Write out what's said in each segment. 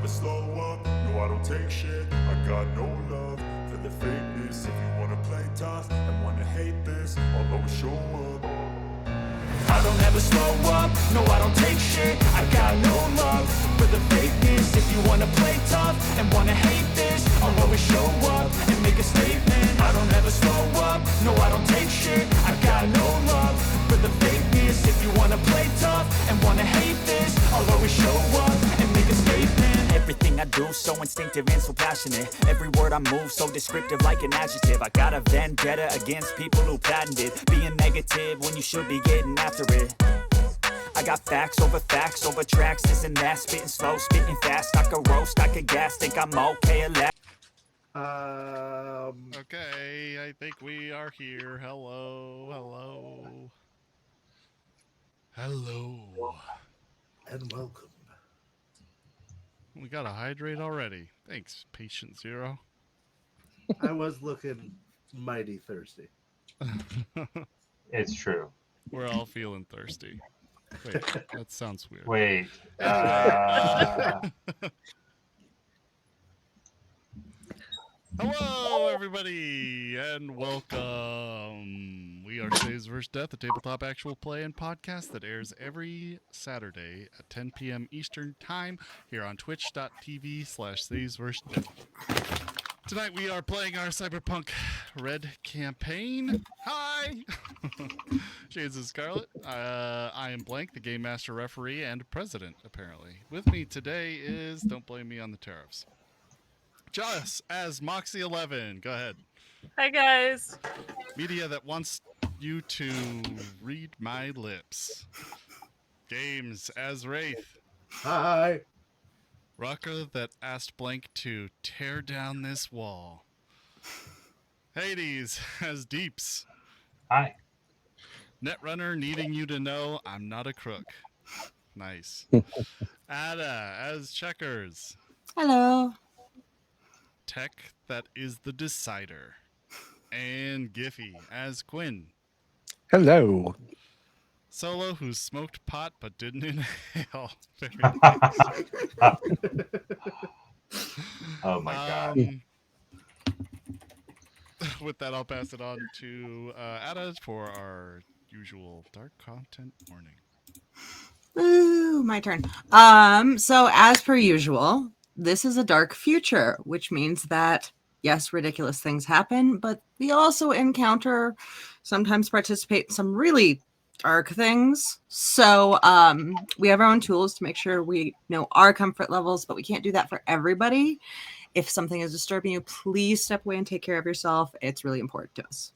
slow up, no I don't take shit. I got no love for the fakeness. If you wanna play tough and wanna hate this, I'll always show up. I don't ever slow up, no I don't take shit. I got no love for the fakeness. If you wanna play tough and wanna hate this, I'll always show up and make a statement. I don't ever slow up, no I don't take shit. I got no love for the fakeness. If you wanna play tough and wanna hate this, I'll always show up and make a statement. Everything I do so instinctive and so passionate. Every word I move so descriptive like an adjective. I got a vendetta against people who patented being negative when you should be getting after it. I got facts over tracks, this and that. Spitting slow, spitting fast. I could roast, I could gas. Think I'm okay at last. Okay, I think we are here. Hello. And welcome. We got a hydrate already. Thanks, Patient Zero. I was looking mighty thirsty. It's true. We're all feeling thirsty. Wait, that sounds weird. Wait. Hello, everybody, and welcome. We are Saves vs. Death, a tabletop actual play and podcast that airs every Saturday at 10 p.m. Eastern Time here on twitch.tv/Saves vs. Death. Tonight we are playing our Cyberpunk RED campaign. Hi! Shades of Scarlet. I am Blank, the Game Master Referee and President, apparently. With me today is, don't blame me on the tariffs, Joss as Moxie11. Go ahead. Hi, guys. Media that wants you to read my lips. Games as Wraith. Hi. Rocker that asked Blank to tear down this wall. Hades as Deeps. Hi. Netrunner needing you to know I'm not a crook. Nice. Ada as Checkers. Hello. Tech that is the decider. And Giffy as Quinn. Hello. Solo who smoked pot but didn't inhale. Oh my god. With that, I'll pass it on to Ada for our usual dark content warning. Ooh, my turn. So as per usual, this is a dark future, which means that yes, ridiculous things happen, but we also encounter, sometimes participate in some really dark things. So we have our own tools to make sure we know our comfort levels, but we can't do that for everybody. If something is disturbing you, please step away and take care of yourself. It's really important to us.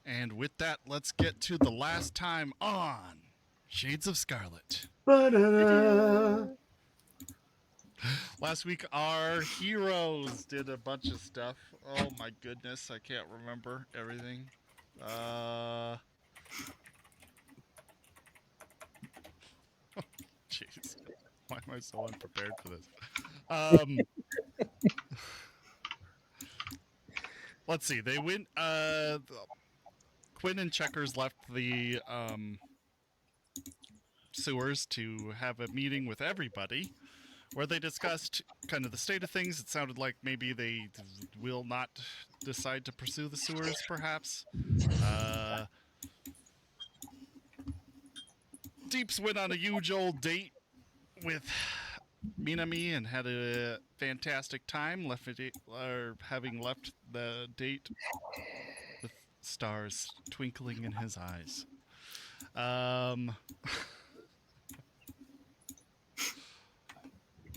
And with that, let's get to the last time on Shades of Scarlet. Ba-da-da. Last week, our heroes did a bunch of stuff. Oh my goodness, I can't remember everything. Jeez, why am I so unprepared for this? Let's see. They went. Quinn and Checkers left the sewers to have a meeting with everybody, where they discussed kind of the state of things. It sounded like maybe they will not decide to pursue the sewers, perhaps. Deeps went on a huge old date with Minami and had a fantastic time, having left the date with stars twinkling in his eyes.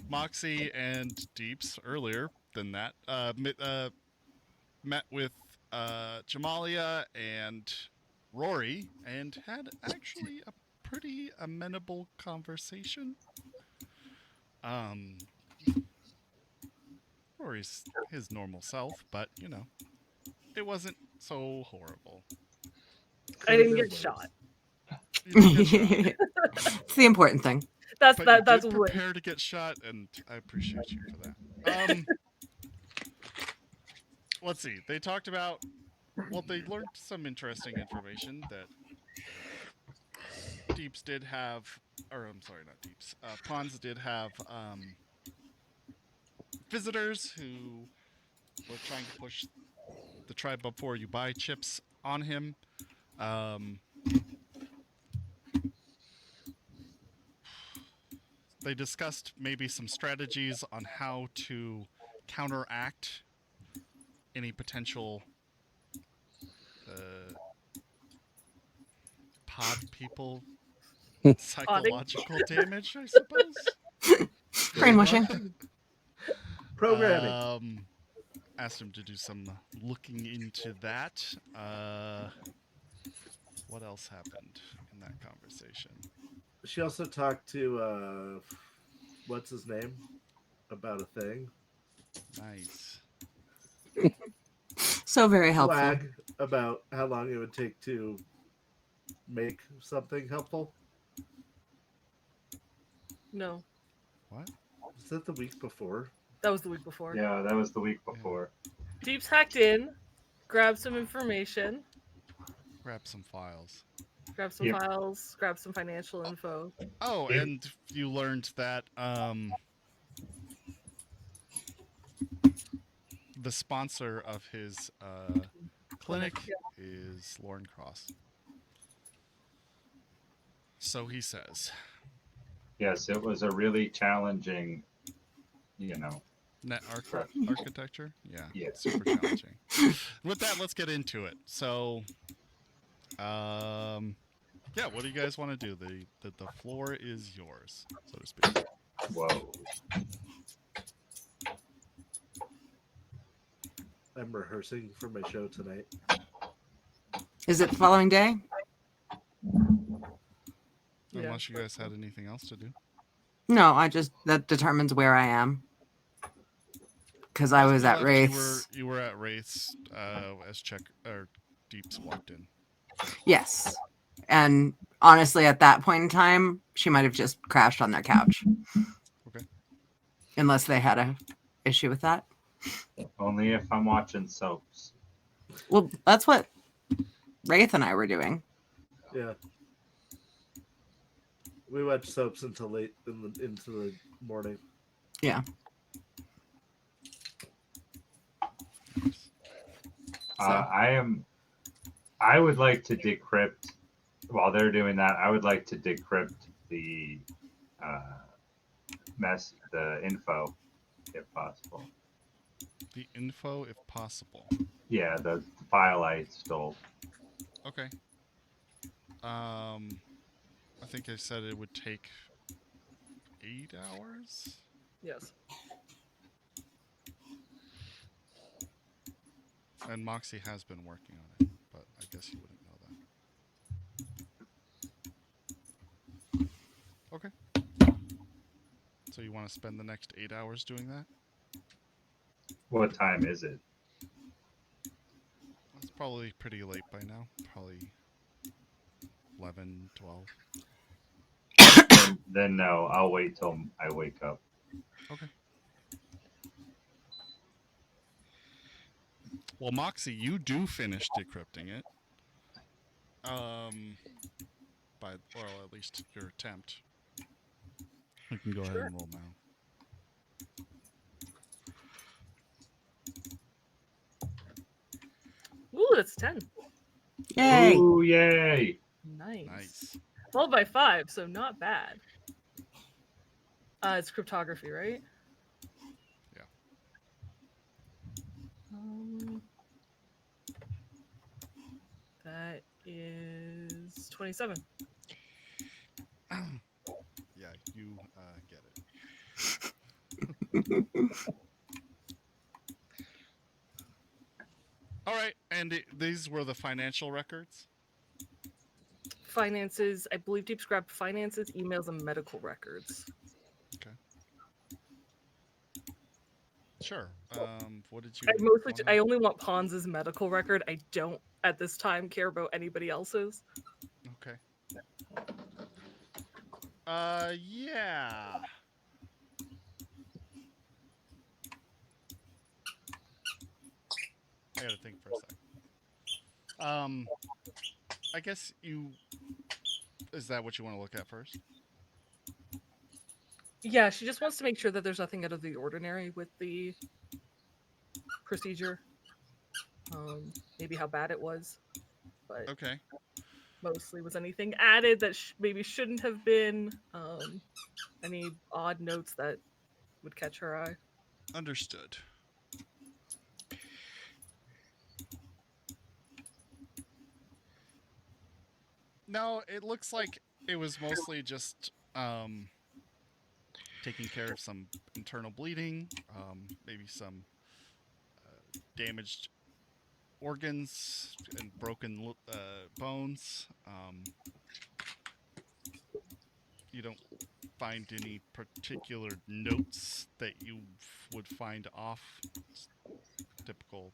Moxie and Deeps, earlier than that, met with Jamalia and Rory and had actually a pretty amenable conversation. Rory's his normal self, but, you know, it wasn't so horrible. I didn't get shot. You didn't get shot. It's the important thing. That's But that. you That's did what. prepare to get shot, and I appreciate you for that. Let's see. They talked about. Well, they learned some interesting information that Deeps did have, or I'm sorry, not Deeps. Pons did have visitors who were trying to push the try before you buy chips on him. They discussed maybe some strategies on how to counteract any potential pod people psychological damage, I suppose. Brainwashing. Programming. Asked him to do some looking into that. What else happened in that conversation? She also talked to what's his name about a thing. Nice. So very helpful. Flag about how long it would take to make something helpful. No, What? Was that the week before? that was the week before. Yeah, that was the week before. Deeps hacked in, grabbed some information, Grab some files. grabbed some Yep. files, grabbed some financial info. Oh, Yeah. and you learned that the sponsor of his clinic is Lauren Cross. So he says. Yes, it was a really challenging, Net architecture? Yeah. Yeah. Super challenging. With that, let's get into it. So, yeah, what do you guys want to do? The floor is yours, so to speak. Whoa. I'm rehearsing for my show tonight. Is it the following day? Yeah. Unless you guys had anything else to do. No, that determines where I am. Because I was at Wraith's. You were at Wraith's as Deeps walked in. Yes. And honestly, at that point in time, she might have just crashed on their couch. Okay. Unless they had a issue with that. Only if I'm watching soaps. Well, that's what Wraith and I were doing. Yeah. We watched soaps until late into the morning. Yeah. I would like to decrypt, while they're doing that, I would like to decrypt the info, if possible. The info, if possible. Yeah, the file I stole. Okay. I think I said it would take 8 hours. Yes. And Moxie has been working on it, but I guess you wouldn't know that. Okay. So you want to spend the next 8 hours doing that? What time is it? It's probably pretty late by now. Probably 11, 12. Then no, I'll wait till I wake up. Okay. Well, Moxie, you do finish decrypting it. Or at least your attempt. You can go ahead and roll now. Ooh, that's 10. Yay. Ooh, yay! Nice. Followed by 5, so not bad. It's cryptography, right? Yeah. That is 27. Yeah, you get it. All right, and these were the financial records? Finances, I believe Deeps grabbed finances, emails, and medical records. Okay. Sure. What did you... I only want Pons' medical record. I don't, at this time, care about anybody else's. Okay. Yeah. I gotta think for a sec. I guess you... Is that what you want to look at first? Yeah, she just wants to make sure that there's nothing out of the ordinary with the procedure. Maybe how bad it was, but Okay. mostly was anything added that maybe shouldn't have been. Any odd notes that would catch her eye. Understood. No, it looks like it was mostly just taking care of some internal bleeding, maybe some damaged organs and broken bones. You don't find any particular notes that you would find off. It's typical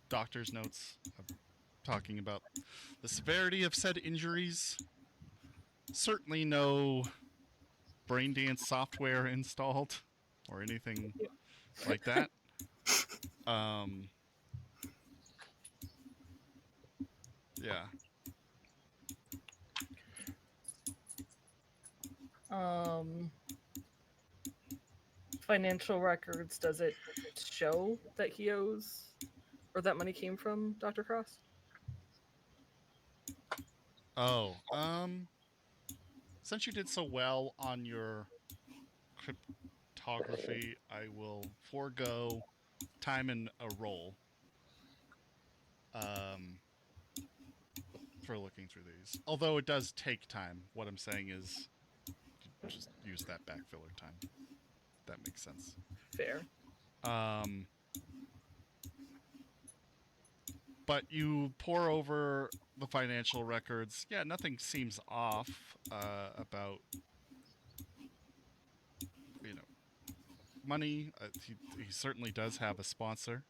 doctor's notes talking about the severity of said injuries. Certainly no brain dance software installed or anything like that. Yeah. Financial records, does it show that he owes or that money came from Dr. Cross? Oh, since you did so well on your cryptography, I will forego time and a roll for looking through these. Although it does take time. What I'm saying is just use that backfiller time. That makes sense. Fair. But you pour over the financial records. Yeah, nothing seems off about, money. He certainly does have a sponsor.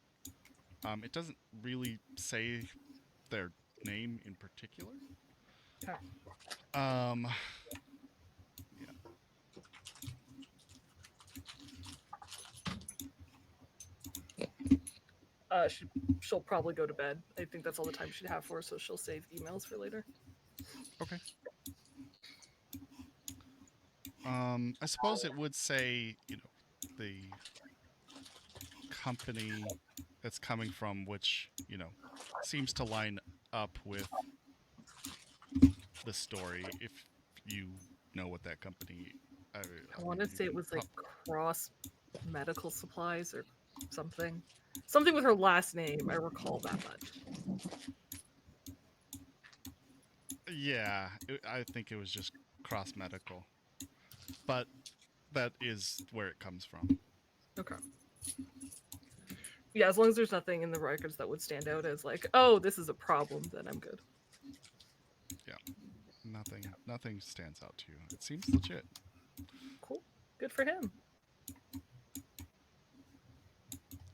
It doesn't really say their name in particular. Okay. Yeah. She'll probably go to bed. I think that's all the time she'd have for her, so she'll save emails for later. Okay. I suppose it would say, the company that's coming from, which, seems to line up with the story, if you know what that company... I want to say it was like Cross Medical Supplies or something. Something with her last name. I recall that much. Yeah, I think it was just Cross Medical. But that is where it comes from. Okay. Yeah, as long as there's nothing in the records that would stand out as like, oh, this is a problem, then I'm good. Yeah. Nothing stands out to you. It seems legit. Cool. Good for him.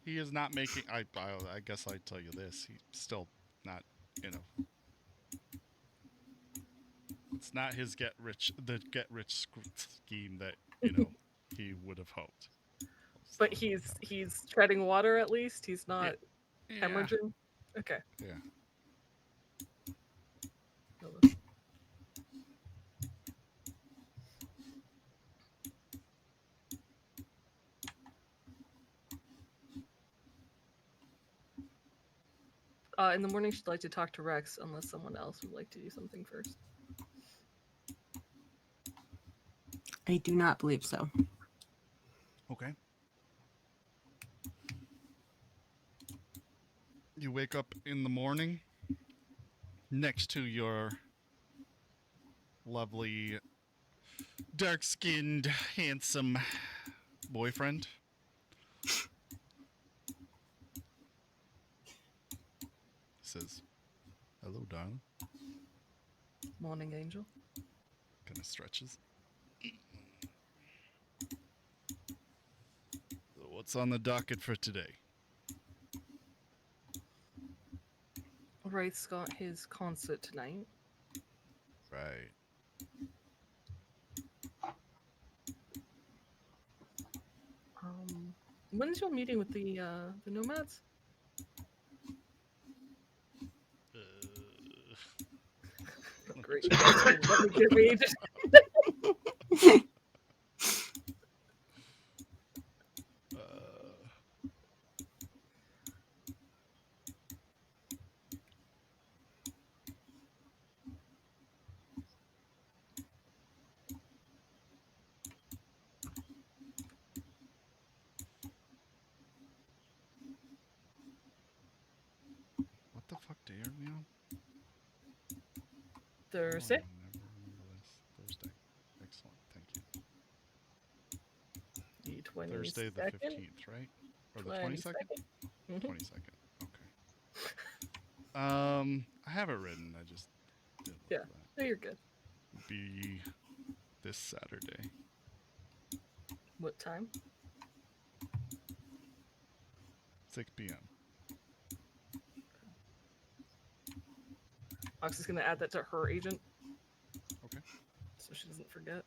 He is not making... I guess I'd tell you this. He's still not, It's not his get rich scheme that, he would have hoped. But he's treading water at least. He's not Yeah. hemorrhaging. Okay. Yeah. In the morning, she'd like to talk to Rex, unless someone else would like to do something first. I do not believe so. Okay. You wake up in the morning next to your lovely, dark-skinned, handsome boyfriend. Says, "Hello, darling." Morning, Angel. Kind of stretches. So what's on the docket for today? Wraith's got his concert tonight. Right. When's your meeting with the nomads? Great. Let me give me Thursday. Oh, I never remember this. Thursday. Excellent. Thank you. The 22nd. Thursday the 15th, right? Or the 22nd? 22nd. 22nd. Okay. I have it written. I just didn't look Yeah. for that. No, you're good. Would be this Saturday. What time? 6 p.m. Ox is going to add that to her agent. Okay. So she doesn't forget.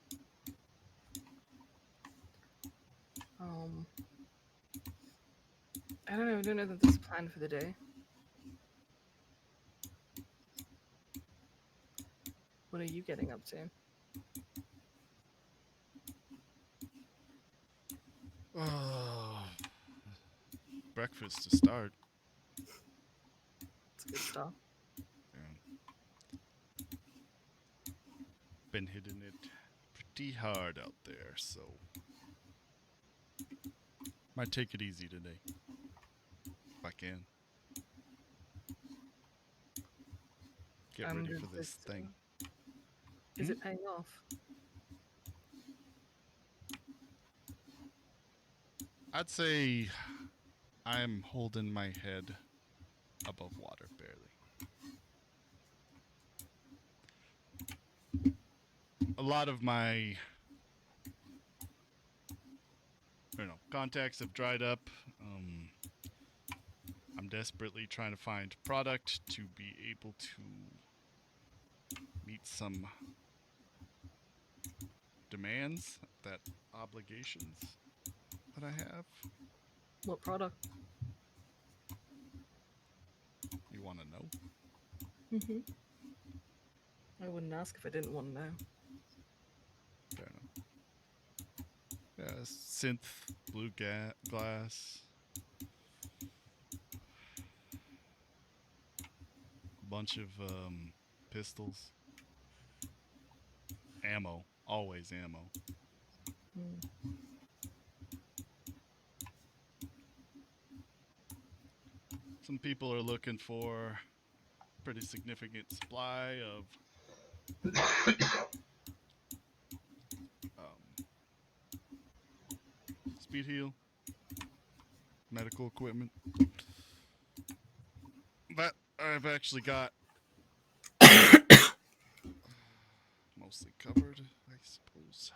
I don't know. I don't know that there's a plan for the day. What are you getting up to? Oh, breakfast to start. It's good stuff. Yeah. Been hitting it pretty hard out there, so might take it easy today. If I can. Get ready Does for this thing. Is it paying off? I'd say I'm holding my head above water barely. A lot of my contacts have dried up. I'm desperately trying to find product to be able to meet some demands, obligations that I have. What product? You want to know? Mm-hmm. I wouldn't ask if I didn't want to know. Fair enough. Yeah, synth, blue glass, bunch of pistols, ammo, always ammo. Hmm. Some people are looking for pretty significant supply of speed heal, medical equipment. That I've actually got mostly covered, I suppose.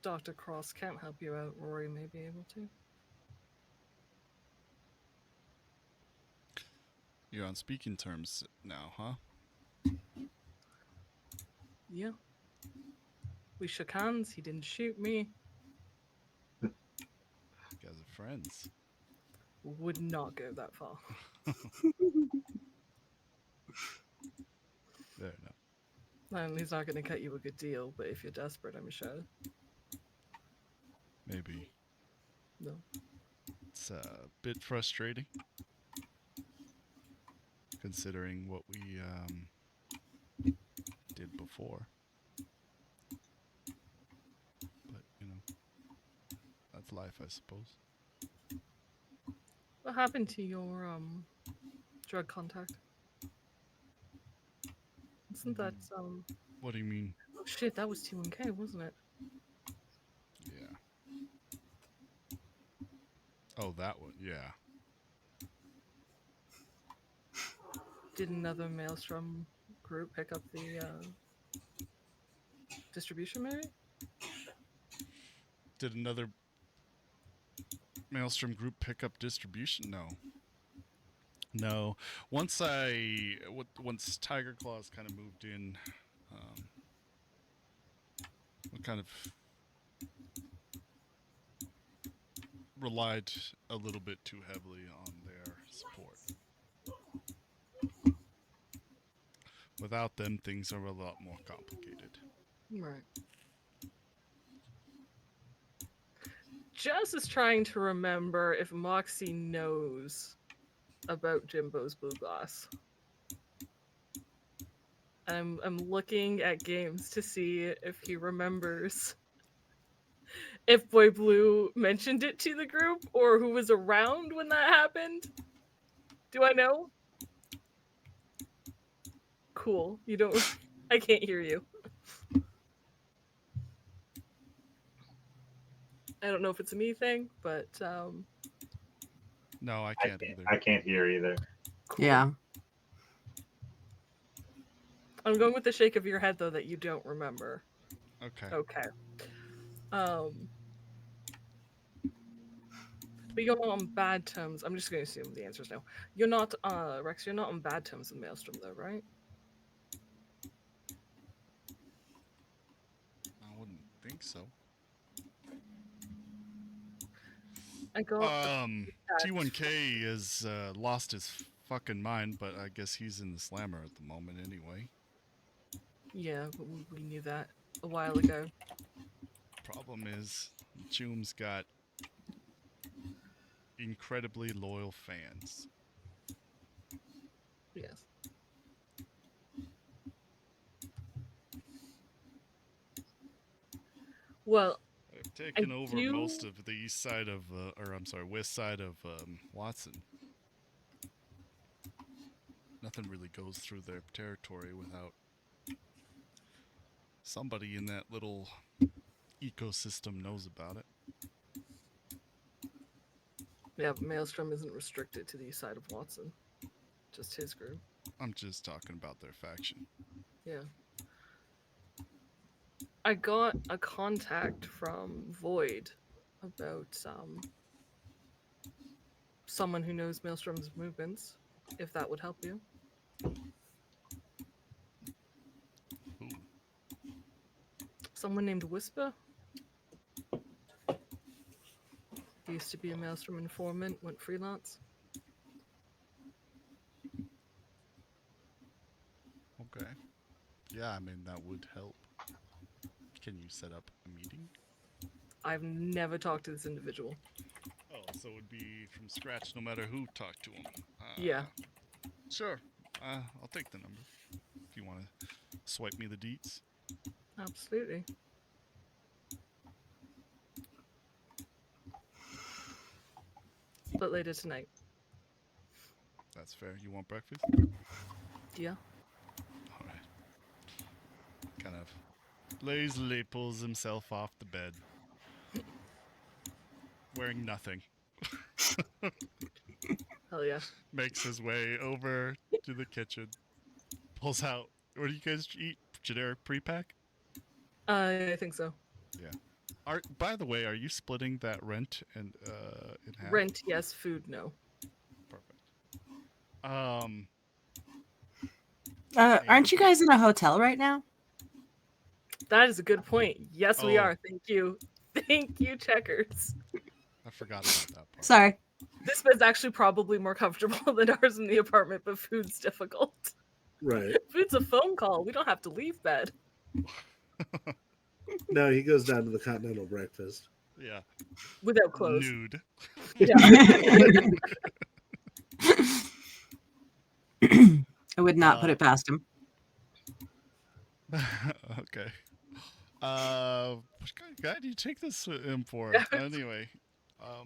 Dr. Cross can't help you out. Rory may be able to. You're on speaking terms now, huh? Yeah. We shook hands. He didn't shoot me. You guys are friends. Would not go that far. Fair enough. And he's not going to cut you a good deal, but if you're desperate, I'm sure. Maybe. No. It's a bit frustrating, considering what we did before. But, that's life, I suppose. What happened to your drug contact? Isn't that What do you mean? Oh shit, that was T1K, wasn't it? Yeah. Oh, that one, yeah. Did another Maelstrom group pick up the distribution, maybe? Did another Maelstrom group pick up distribution? No. Once Tiger Claws kind of moved in, we kind of relied a little bit too heavily on their support. Without them, things are a lot more complicated. Right. Jess is trying to remember if Moxie knows about Jimbo's blue glass. I'm looking at games to see if he remembers if Boy Blue mentioned it to the group or who was around when that happened. Do I know? Cool. You don't. I can't hear you. I don't know if it's a me thing, but No, I can't either. I can't hear either. cool. Yeah. I'm going with the shake of your head though that you don't remember. Okay. Okay. But you're not on bad terms. I'm just going to assume the answer is no. You're not, Rex. You're not on bad terms with Maelstrom, though, right? I wouldn't think so. I got. T1K has lost his fucking mind, but I guess he's in the slammer at the moment anyway. Yeah, but we knew that a while ago. Problem is, Choom's got incredibly loyal fans. Yes. Well, I've taken I over do- most of the east side of, west side of Watson. Nothing really goes through their territory without somebody in that little ecosystem knows about it. yeah, but Maelstrom isn't restricted to the east side of Watson. Just his group. I'm just talking about their faction. Yeah. I got a contact from Void about someone who knows Maelstrom's movements, if that would help you. Who? Someone named Whisper. He used to be a Maelstrom informant, went freelance. Okay. Yeah, I mean, that would help. Can you set up a meeting? I've never talked to this individual. Oh, so it would be from scratch no matter who talked to him. Yeah. Sure. I'll take the number. If you want to swipe me the deets. Absolutely. But later tonight. That's fair. You want breakfast? Yeah. Alright. Kind of lazily pulls himself off the bed. Wearing nothing. Hell yeah. Makes his way over to the kitchen. Pulls out. What do you guys eat? Generic pre-pack? I think so. Yeah. By the way, are you splitting that rent in half? Rent, yes. Food, no. Perfect. Aren't you guys in a hotel right now? That is a good point. Yes, we Oh. are. Thank you. Thank you, Checkers. I forgot about that part. Sorry. This bed's actually probably more comfortable than ours in the apartment, but food's difficult. Right. Food's a phone call. We don't have to leave bed. No, he goes down to the continental breakfast. Yeah. Without clothes. Nude. Yeah. I would not put it past him. Okay. Which kind of guy do you take this in for? Anyway. No.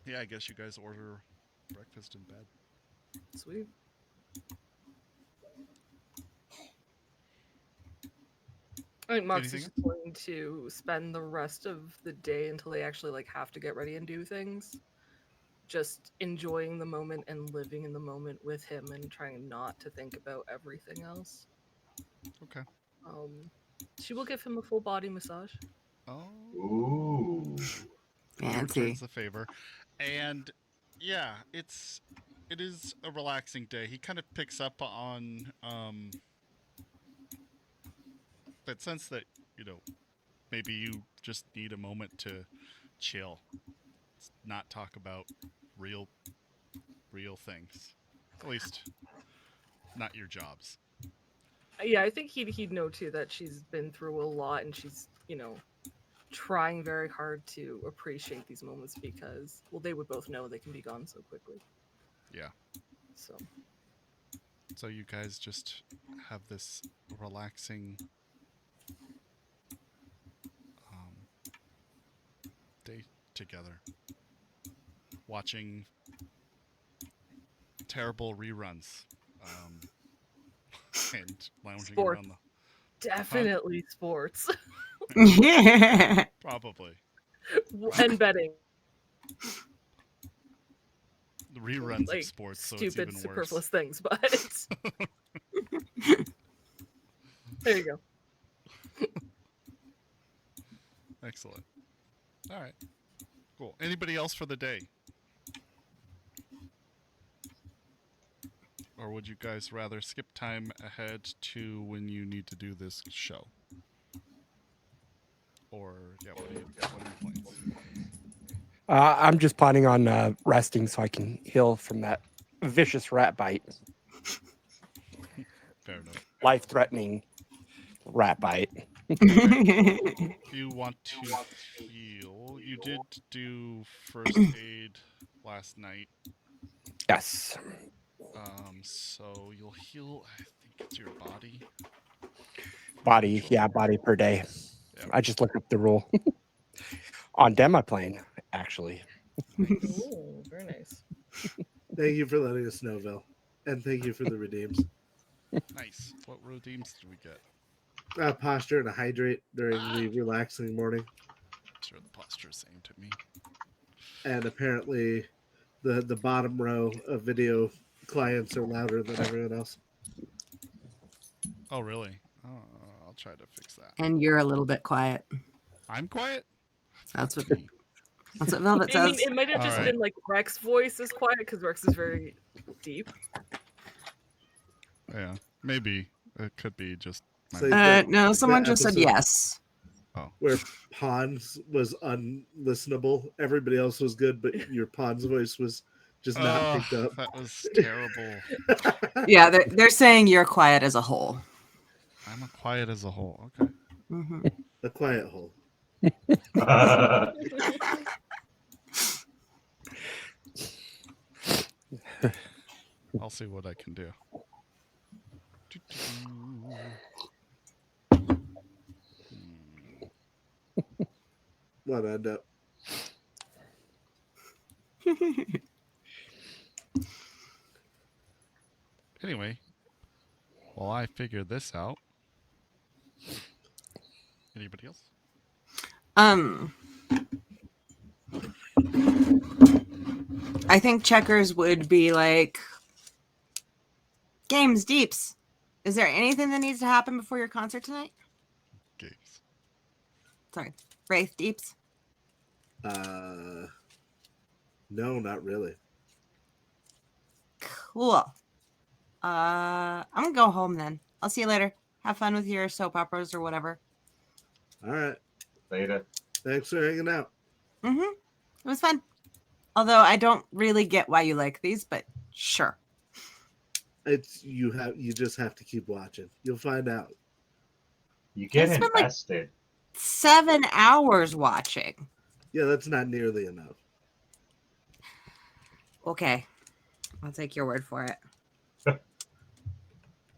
Yeah, I guess you guys order breakfast in bed. Sweet. I think Mox is Anything just going to spend the rest of the day until they actually have to get ready and do things. Just enjoying the moment and living in the moment with him and trying not to think about everything else. Okay. She will give him a full body massage. Oh. Ooh. Fancy. Returns the favor. And yeah, it is a relaxing day. He kind of picks up on that sense that, maybe you just need a moment to chill. Not talk about real things. At least not your jobs. Yeah, I think he'd know too that she's been through a lot and she's, trying very hard to appreciate these moments because, well, they would both know they can be gone so quickly. Yeah. So you guys just have this relaxing day together, watching terrible reruns. And lounging Sports. around the Definitely sports. probably And betting. the reruns Like of sports, so it's stupid, even superfluous worse. things, but there you go. Excellent. All right. Cool. Anybody else for the day? Or would you guys rather skip time ahead to when you need to do this show? Or what are your plans? I'm just planning on resting so I can heal from that vicious rat bite. Fair enough. Life-threatening rat bite. If you want to heal, you did do first aid last night. Yes. So you'll heal, I think it's your body. Body. Yeah, body per day. Yeah. I just looked up the rule. On demo plane, actually. Nice. Ooh, very nice. Thank you for letting us know, Vel. And thank you for the redeems. Nice. What redeems did we get? Posture and a hydrate during the relaxing morning. Sure, the posture's same to me. And apparently the bottom row of video clients are louder than everyone else. Oh, really? I'll try to fix that. And you're a little bit quiet. I'm quiet? That's what me. that's what Velvet I mean, says. it might have just Alright. been like Rex's voice is quiet because Rex is very deep. Yeah, maybe. It could be just my So that- No, someone that just said episode yes. Where Pons was unlistenable. Everybody else was good, but your Pons voice was just not picked up. That was terrible. Yeah, they're saying you're quiet as a whole. I'm a quiet as a whole. Okay. Mm-hmm. A quiet hole. I'll see what I can do. What end up? Anyway, while I figure this out, anybody else? I think checkers would be like games deeps. Is there anything that needs to happen before your concert tonight? Games. Sorry, Wraith Deeps. No, not really. Cool. I'm gonna go home then. I'll see you later. Have fun with your soap operas or whatever. All right. Later. Thanks for hanging out. Mm-hmm. It was fun. Although I don't really get why you like these, but sure. You just have to keep watching. You'll find out. You get It's been like- invested. 7 hours watching. Yeah, that's not nearly enough. Okay. I'll take your word for it.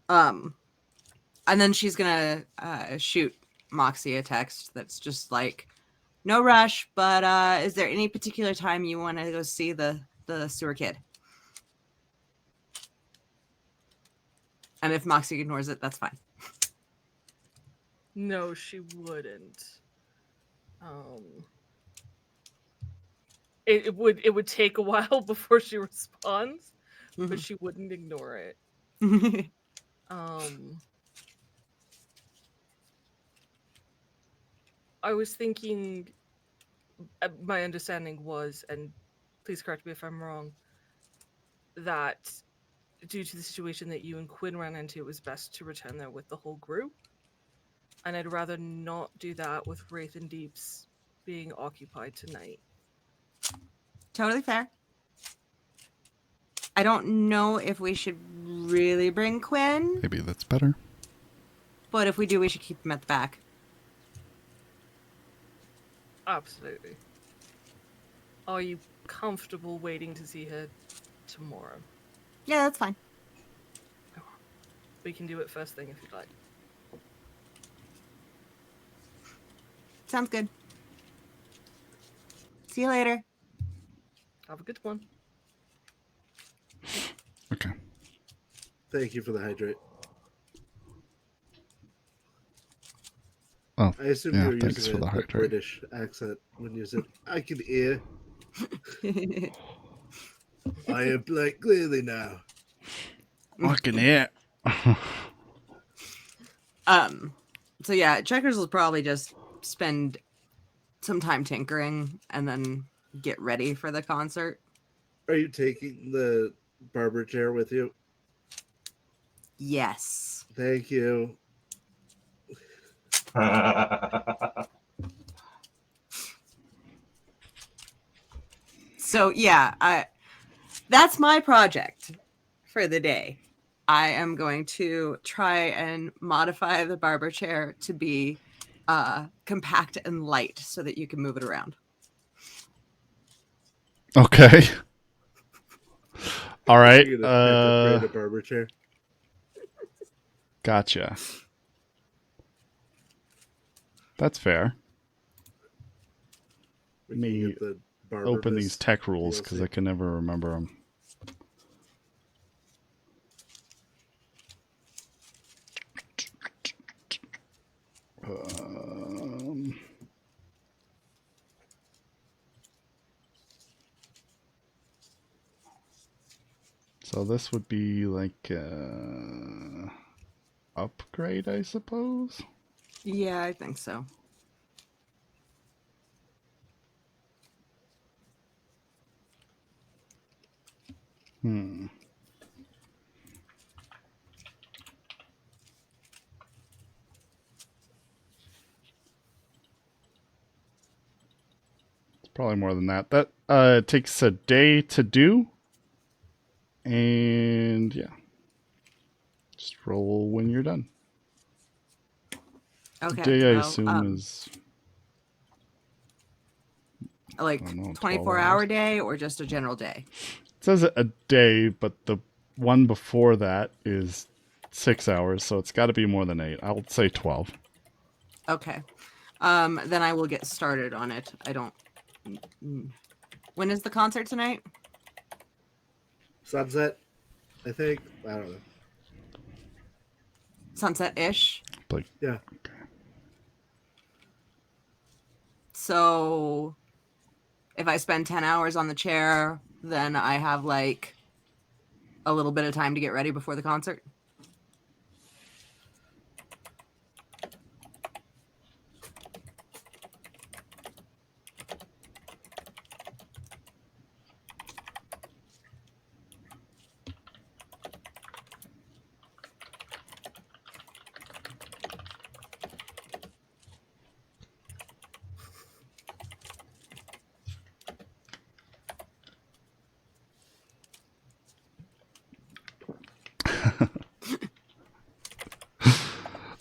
And then she's gonna shoot Moxie a text that's just like, no rush, but is there any particular time you want to go see the sewer kid? And if Moxie ignores it, that's fine. No, she wouldn't. It would take a while before she responds, but she wouldn't ignore it. I was thinking, my understanding was, and please correct me if I'm wrong, that due to the situation that you and Quinn ran into, it was best to return there with the whole group. And I'd rather not do that with Wraith and Deeps being occupied tonight. Totally fair. I don't know if we should really bring Quinn, Maybe that's better. but if we do, we should keep him at the back. Absolutely. Are you comfortable waiting to see her tomorrow? Yeah, that's fine. We can do it first thing if you'd like. Sounds good. See you later. Have a good one. Thank you for the hydrate. Oh, I assume yeah, you were thanks using for the a hydrate. British accent when you said, I can hear. I am playing clearly now. Fucking it. So yeah, Checkers will probably just spend some time tinkering and then get ready for the concert. Are you taking the barber chair with you? Yes. Thank you. So yeah, that's my project for the day. I am going to try and modify the barber chair to be compact and light so that you can move it around. Okay. All right. You're gonna tech upgrade a barber chair. Gotcha. That's fair. We can Me get the barber open these Miss tech rules because I DLC. can never remember them. So this would be like upgrade, I suppose. Yeah, I think so. Hmm. It's probably more than that. That it takes a day to do. And yeah. Just roll when you're done. Okay. Day I well, assume is like I don't know, 24 12 hour hours. day or just a general day? It says a day, but the one before that is 6 hours, so it's got to be more than 8. I would say 12. Okay. Then I will get started on it. I don't. When is the concert tonight? Sunset, I think. I don't know. Sunset-ish. Like, Yeah. So if I spend 10 hours on the chair, then I have like a little bit of time to get ready before the concert.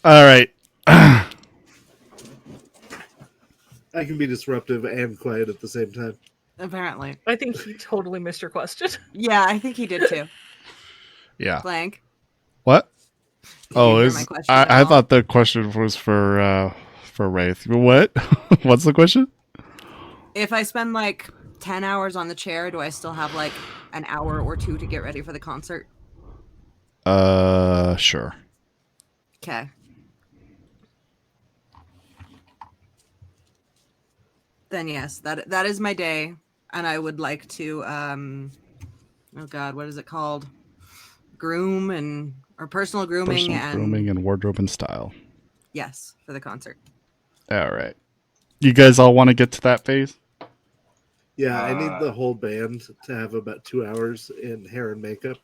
all right. I can be disruptive and quiet at the same time. Apparently. I think he totally missed your question. Yeah, I think he did too. Yeah. Blank. What? Did you hear my is question at I all? thought the question was for Wraith. What? What's the question? If I spend like 10 hours on the chair, do I still have like an hour or two to get ready for the concert? Sure. Okay. Then yes, that is my day, and I would like to oh god, what is it called? Groom or personal grooming Personal grooming and wardrobe and style. yes, for the concert. All right. You guys all want to get to that phase? Yeah, I need the whole band to have about 2 hours in hair and makeup.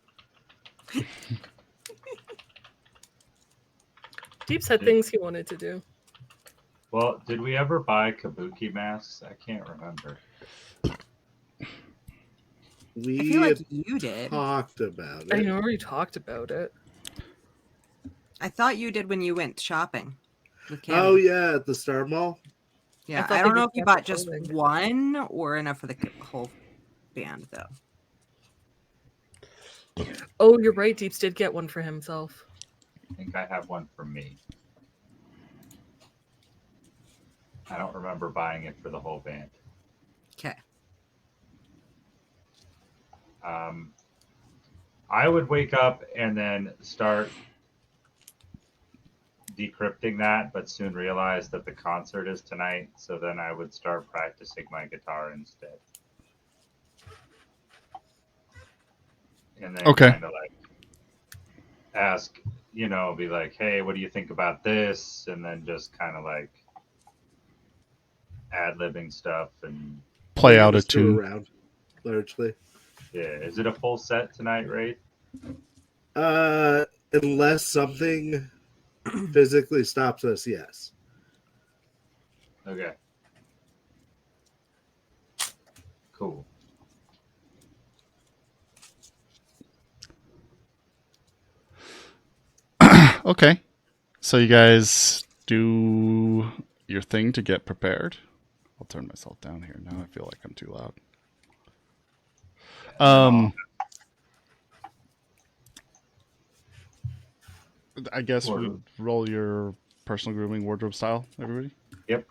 Deeps had things he wanted to do. Well, did we ever buy kabuki masks? I can't remember. We I feel like you did. talked about I it. know we talked about it. I thought you did when you went shopping with Kim. Oh yeah, at the Star Mall. Yeah, thought I they don't know did if you separate bought just clothing. one or enough for the whole band though. Oh, you're right. Deeps did get one for himself. I think I have one for me. I don't remember buying it for the whole band. Okay. I would wake up and then start decrypting that, but soon realize that the concert is tonight. So then I would start practicing my guitar instead. And then Okay. kind of like ask, be like, hey, what do you think about this? And then just kind of like ad-libbing stuff and Play You out a just go tune. around, largely. yeah. Is it a full set tonight, Wraith? Unless something physically stops us, yes. Okay. Cool. Okay. So you guys do your thing to get prepared. I'll turn myself down here now. I feel like I'm too loud. I guess we roll your personal grooming wardrobe style, everybody. Yep.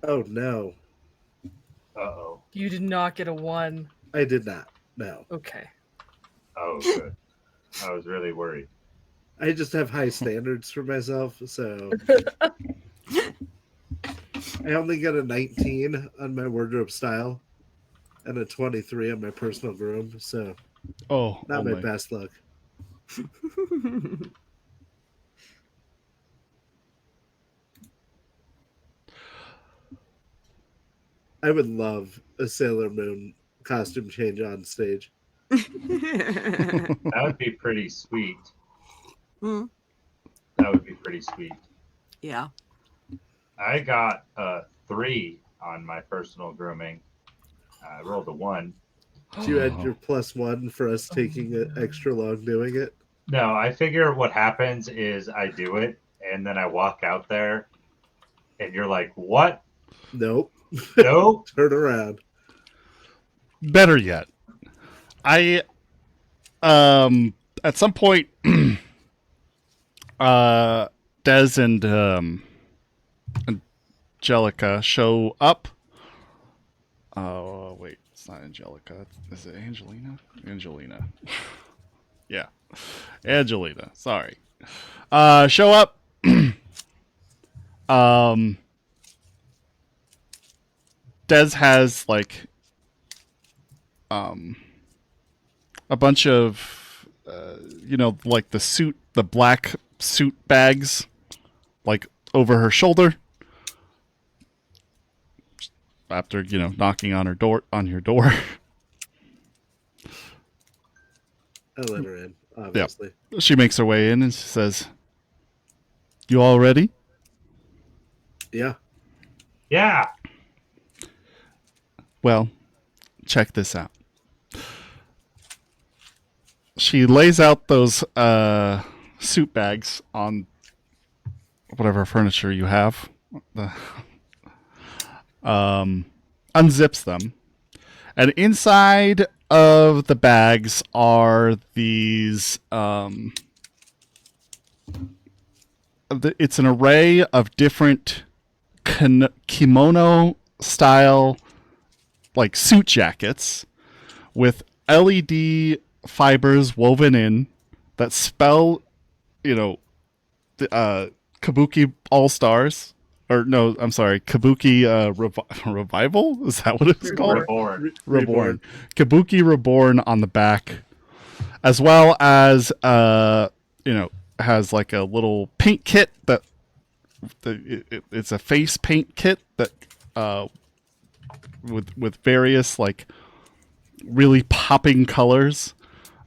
Oh no, Uh-oh. You did not get a 1. I did not. No, Okay. Oh, good. I was really worried. I just have high standards for myself, so I only got a 19 on my wardrobe style and a 23 on my personal groom, so Oh, not my only. best luck. I would love a Sailor Moon costume change on stage. That would be pretty sweet. Mm, That would be pretty sweet. yeah. I got a 3 on my personal grooming. I rolled a 1. Do you add your +1 for us taking it extra long doing it? No, I figure what happens is I do it, and then I walk out there, and you're like, what? Nope. Nope. Turn around. Better yet, I at some point Des and Angelica show up. Oh wait, it's not Angelica. Is it Angelina? Angelina. Yeah. Angelina. Sorry. Show up. Des has like a bunch of like the black suit bags like over her shoulder after knocking on your door. I let her in, obviously. She makes her way in and she says, "You all ready?" Yeah. Yeah. Well, check this out. She lays out those suit bags on whatever furniture you have. Unzips them. And inside of the bags are these it's an array of different kimono style like suit jackets with LED fibers woven in that spell, Kabuki All Stars, or no, I'm sorry, Kabuki Revival. Is that what it's called? Reborn. Reborn. Kabuki Reborn on the back, as well as has like a little paint kit that it's a face paint kit that with various like really popping colors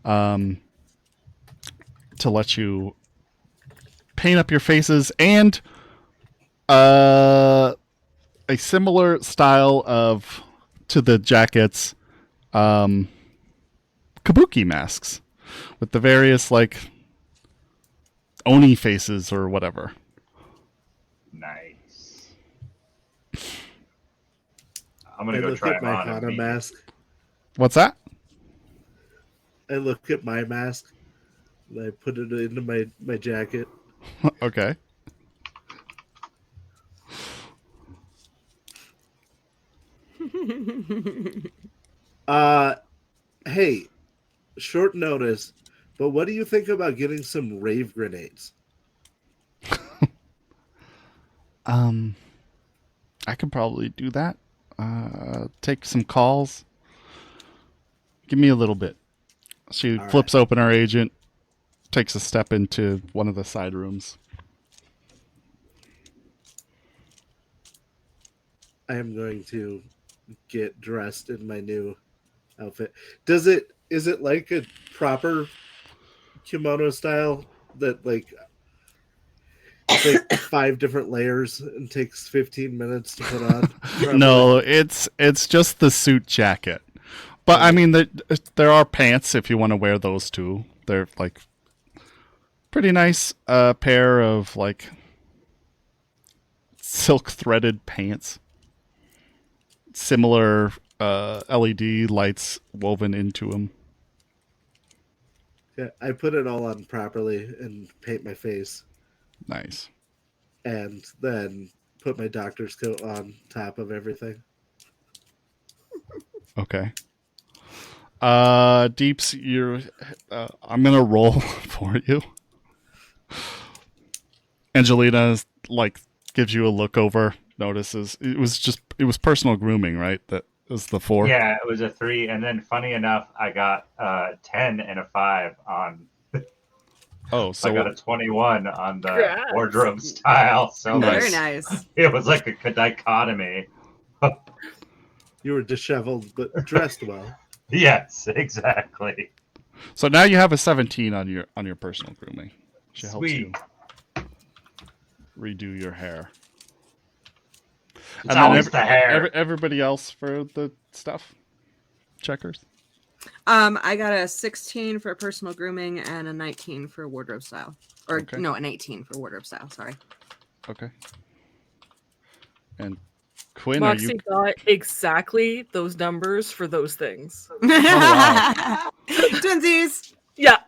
to let you paint up your faces, and a similar style to the jackets kabuki masks with the various like oni faces or whatever. Nice. I'm gonna I go look try at them my on. Hana mask. What's that? I look at my mask and I put it into my jacket. Okay. Hey, short notice, but what do you think about getting some rave grenades? I could probably do that. Take some calls. Give me a little bit. She All flips open her agent, takes a step into one of the side rooms. I am going to get dressed in my new outfit. Is it like a proper kimono style that like it's like 5 different layers and takes 15 minutes to put on? Probably. No, it's just the suit jacket. But I mean, there are pants if you want to wear those too. They're like pretty nice pair of like silk threaded pants. Similar LED lights woven into them. Yeah, I put it all on properly and paint my face, Nice. and then put my doctor's coat on top of everything. Okay. Deeps, you're. I'm gonna roll for you. Angelina like gives you a look over. Notices it was personal grooming, right? That was the 4. Yeah, it was a 3, and then funny enough, I got 10 and a 5 on. Oh, So I got a 21 on the Congrats. wardrobe style. So Nice. Very nice. it was like a dichotomy. You were disheveled but dressed well. Yes, exactly. So now you have a 17 on your personal grooming. She helps you Sweet. redo your hair. It's always the hair. Everybody else for the stuff? Checkers? I got a 16 for personal grooming and a 19 for wardrobe style. Or Okay. no, an 18 for wardrobe style, sorry. Okay. And Quinn, Moxie got exactly those numbers for those things. wow. Twinsies! Yeah.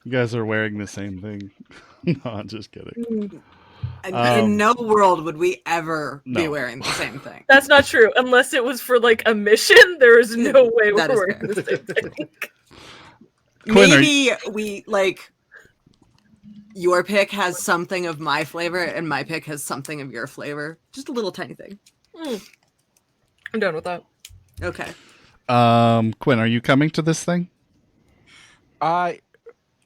you guys are wearing the same thing? No, I'm just kidding. In no world would we ever be No. wearing the same thing. That's not true. Unless it was for like a mission, there is no way That we're is wearing the same thing. Quinn, Maybe we like your pick has something of my flavor and my pick has something of your flavor. Just a little tiny thing. I'm done with that. Okay. Quinn, are you coming to this thing? I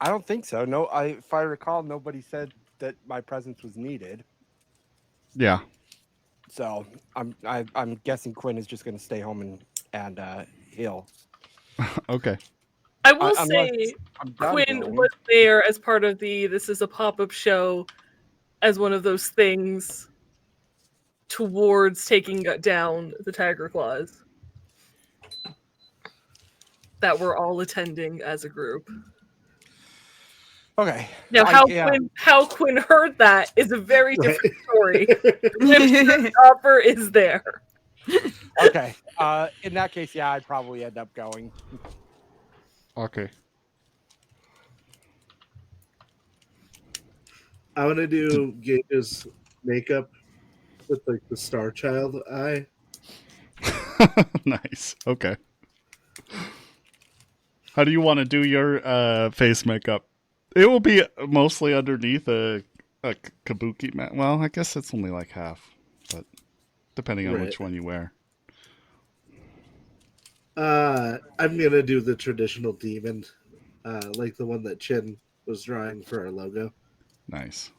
don't think so. No, if I recall, nobody said that my presence was needed. Yeah. So I'm guessing Quinn is just going to stay home and heal. Okay. I will Unless say I'm done Quinn healing. was there as part of this is a pop-up show as one of those things towards taking down the Tiger Claws that we're all attending as a group. Okay. Now, Yeah. how Quinn heard that is a very different Right. story. The offer is there. Okay. In that case, yeah, I'd probably end up going. Okay. I want to do Gage's makeup with like the Star Child eye. Nice. Okay. How do you want to do your face makeup? It will be mostly underneath a kabuki mat. Well, I guess it's only like half, but depending on Right. which one you wear. I'm gonna do the traditional demon, like the one that Chin was drawing for our logo. Nice.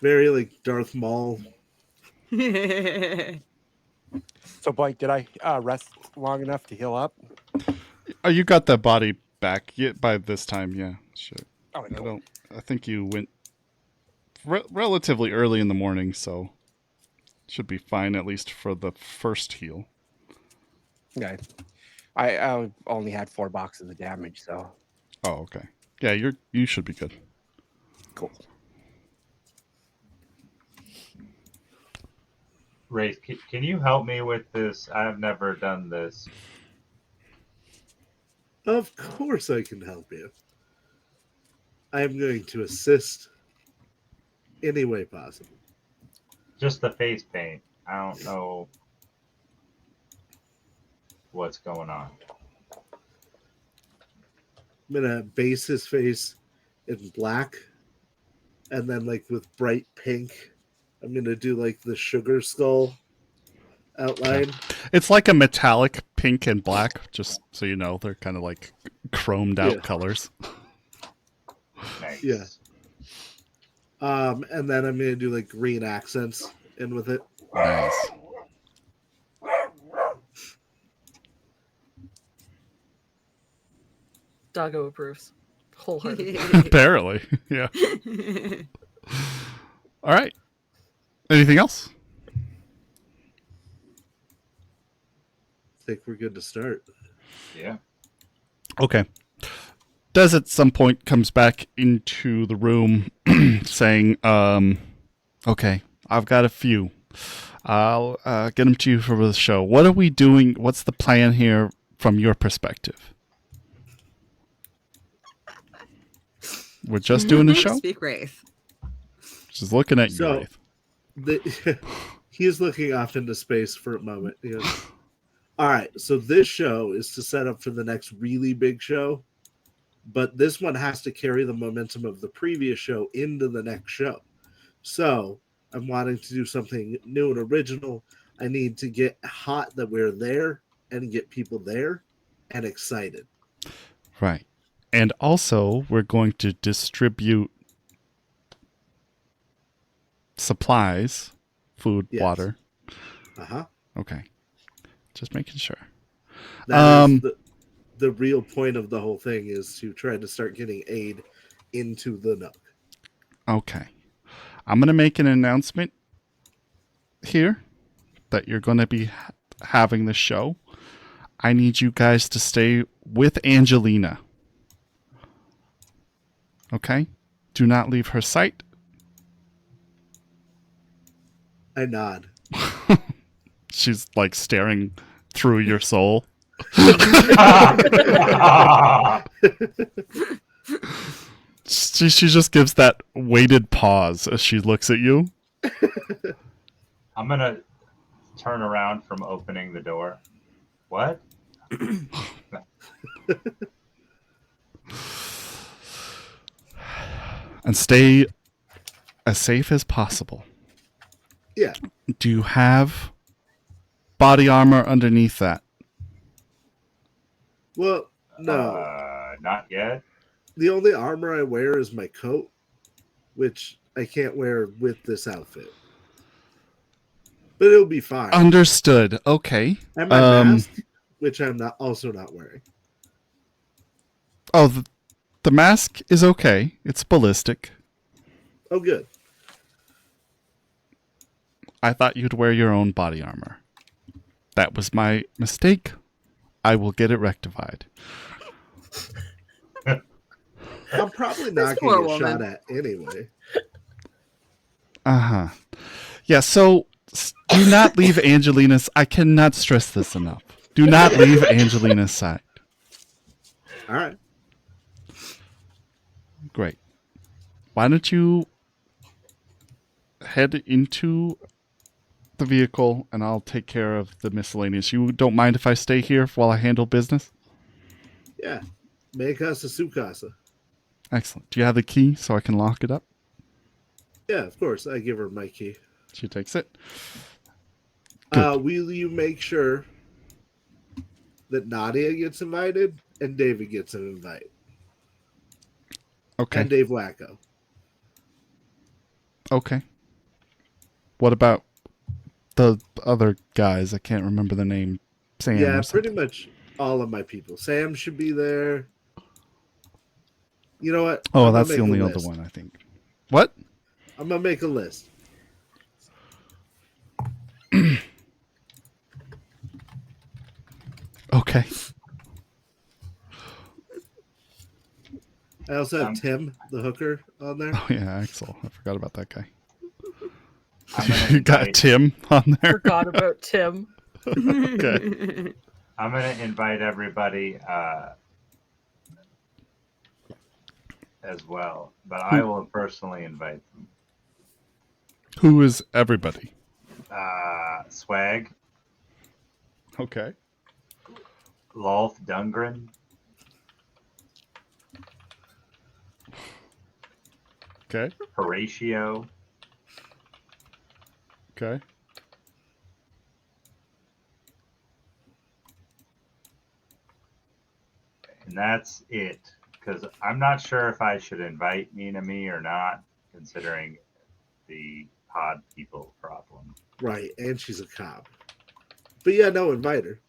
Very like Darth Maul. So, Blake, did I rest long enough to heal up? Oh, you got that body back by this time, yeah. Sure. Oh, no. I think you went relatively early in the morning, so should be fine at least for the first heal. Okay. I only had 4 boxes of damage, so Oh, okay. Yeah, you should be good. cool. Wraith, can you help me with this? I've never done this. Of course I can help you. I am going to assist any way possible. Just the face paint. I don't know what's going on. I'm gonna base his face in black, and then like with bright pink, I'm gonna do like the sugar skull outline. It's like a metallic pink and black, just so you know. They're kind of like chromed out Yeah. colors. Nice. Yeah. And then I'm gonna do like green accents in with it. Nice. Doggo approves. Wholeheartedly. Apparently. Yeah. All right. Anything else? I think we're good to start. Yeah. Okay. Des at some point comes back into the room saying, okay, I've got a few. I'll get them to you for the show. What are we doing? What's the plan here from your perspective? We're just doing a show? Speak Wraith. Just looking at you, So- Wraith. He is looking off into space for a moment. He goes, all right, so this show is to set up for the next really big show, but this one has to carry the momentum of the previous show into the next show. So I'm wanting to do something new and original. I need to get hot that we're there and get people there and excited. Right. And also, we're going to distribute supplies, food, Yes. water. Uh-huh. Okay. Just making sure. That is the real point of the whole thing, is to try to start getting aid into the Nook. Okay. I'm going to make an announcement here that you're going to be having the show. I need you guys to stay with Angelina. Okay? Do not leave her sight. I nod. She's like staring through your soul. She just gives that weighted pause as she looks at you. I'm gonna turn around from opening the door. What? And stay as safe as possible. Yeah. Do you have body armor underneath that? Well, no. Not yet. The only armor I wear is my coat, which I can't wear with this outfit. But it'll be fine. Understood. Okay. And my mask, which I'm also not wearing. Oh, the mask is okay. It's ballistic. Oh, good. I thought you'd wear your own body armor. That was my mistake. I will get it rectified. I'm probably This not poor going to get shot woman. at anyway. Uh-huh. Yeah, so do not leave Angelina's... I cannot stress this enough. Do not leave Angelina's side. All right. Great. Why don't you head into the vehicle and I'll take care of the miscellaneous. You don't mind if I stay here while I handle business? Yeah. Me casa su casa. Excellent. Do you have the key so I can lock it up? Yeah, of course. I give her my key. She takes it. Good. Will you make sure that Nadia gets invited and David gets an invite? Okay. And Dave Wacko. Okay. What about the other guys? I can't remember the name. Sam Yeah, or pretty something. much all of my people. Sam should be there. You know what? Oh, I'm gonna that's the make a only other list. one, I think. What? I'm going to make a list. Okay. I also have Tim, the hooker, on there. Oh, yeah, Axel. I forgot about that guy. I'm gonna You got invite, Tim on there. Forgot about Tim. Okay. I'm gonna invite everybody as well, but I will personally invite them. Who is everybody? Swag, Okay. Lolth Dungren, Okay. Horatio, Okay. and that's it. Because I'm not sure if I should invite Nina Me or not, considering the pod people problem. Right, and she's a cop. But yeah, no, invite her.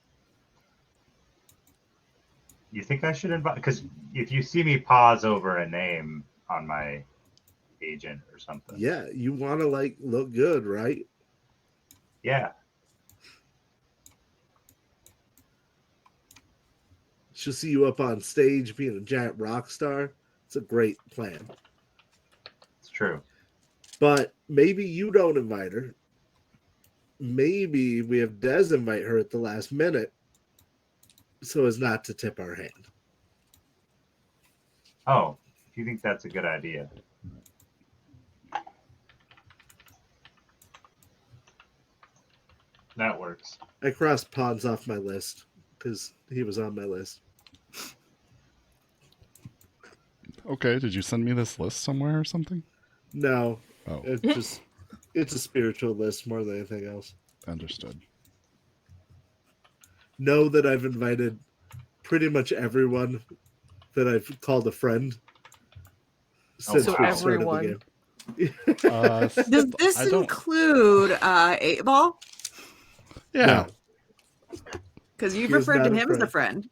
You think I should invite? Because if you see me pause over a name on my agent or something, Yeah, you want to like look good, right? yeah. She'll see you up on stage being a giant rock star. It's a great plan. It's true. But maybe you don't invite her. Maybe we have Des invite her at the last minute so as not to tip our hand. Oh, if you think that's a good idea. That works. I crossed Pons off my list because he was on my list. Okay. Did you send me this list somewhere or something? No, Oh, it's a spiritual list more than anything else. understood. Know that I've invited pretty much everyone that I've called a friend since So we started everyone. the game. Does this I don't- include 8 Ball? Yeah. Because you've He is referred to not a him as a friend.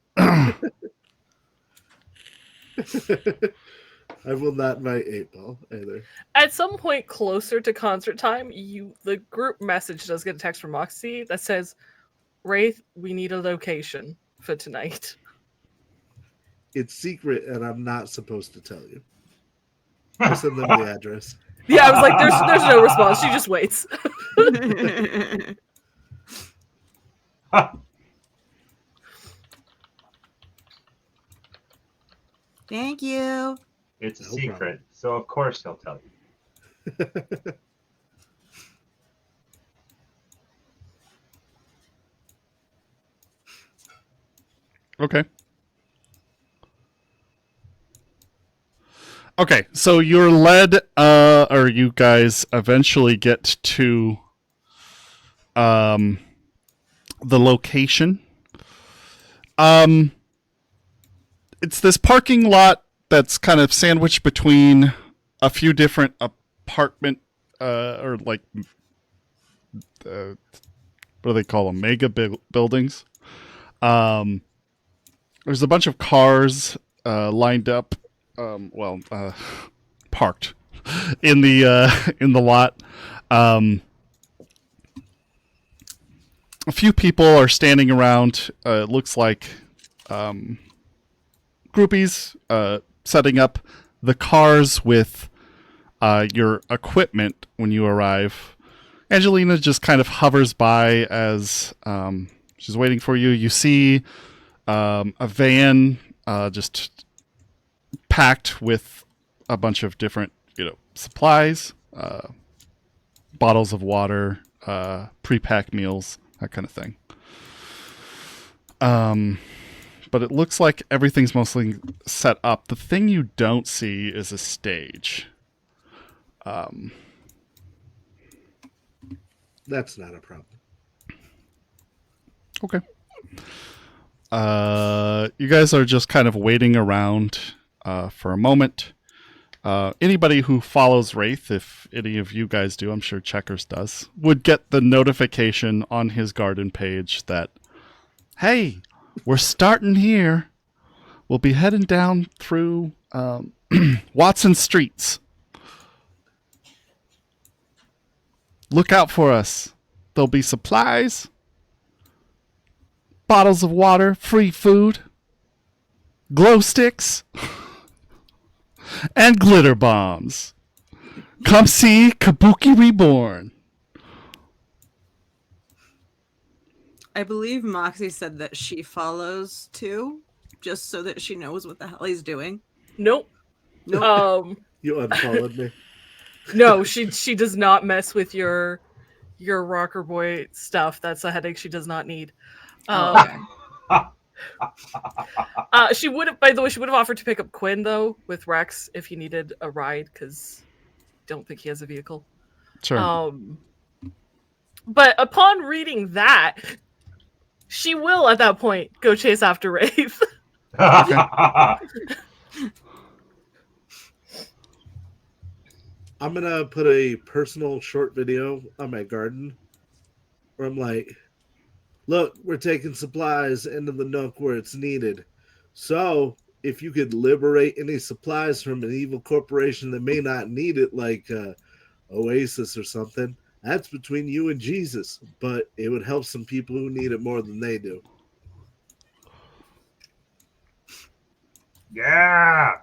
I will not invite 8-Ball either. At some point closer to concert time, the group message does get a text from Moxie that says, "Wraith, we need a location for tonight." It's secret, and I'm not supposed to tell you. I send them the address. Yeah, I was like, "There's no response. She just waits." Thank you. It's a No secret, problem. so of course he'll tell you. Okay. Okay, so you're led, or you guys eventually get to the location. It's this parking lot that's kind of sandwiched between a few different apartment, or like, what do they call them? Mega buildings. There's a bunch of cars lined up, parked in the lot. A few people are standing around. It looks like groupies setting up the cars with your equipment when you arrive. Angelina just kind of hovers by as she's waiting for you. You see a van just packed with a bunch of different, supplies, bottles of water, pre-packed meals, that kind of thing. But it looks like everything's mostly set up. The thing you don't see is a stage. That's not a problem. Okay. You guys are just kind of waiting around for a moment. Anybody who follows Wraith, if any of you guys do, I'm sure Checkers does, would get the notification on his garden page that, hey, we're starting here. We'll be heading down through Watson Streets. Look out for us. There'll be supplies, bottles of water, free food, glow sticks, and glitter bombs. Come see Kabuki Reborn. I believe Moxie said that she follows too, just so that she knows what the hell he's doing. Nope. Nope. You unfollowed me. No, she does not mess with your rocker boy stuff. That's a headache she does not need. Oh, okay. She would have, by the way, she would have offered to pick up Quinn though with Rex if he needed a ride, because don't think he has a vehicle. Sure. But upon reading that, she will at that point go chase after Wraith. I'm gonna put a personal short video on my garden where I'm like, look, we're taking supplies into the nook where it's needed. So if you could liberate any supplies from an evil corporation that may not need it, like Oasis or something, that's between you and Jesus. But it would help some people who need it more than they do. Yeah.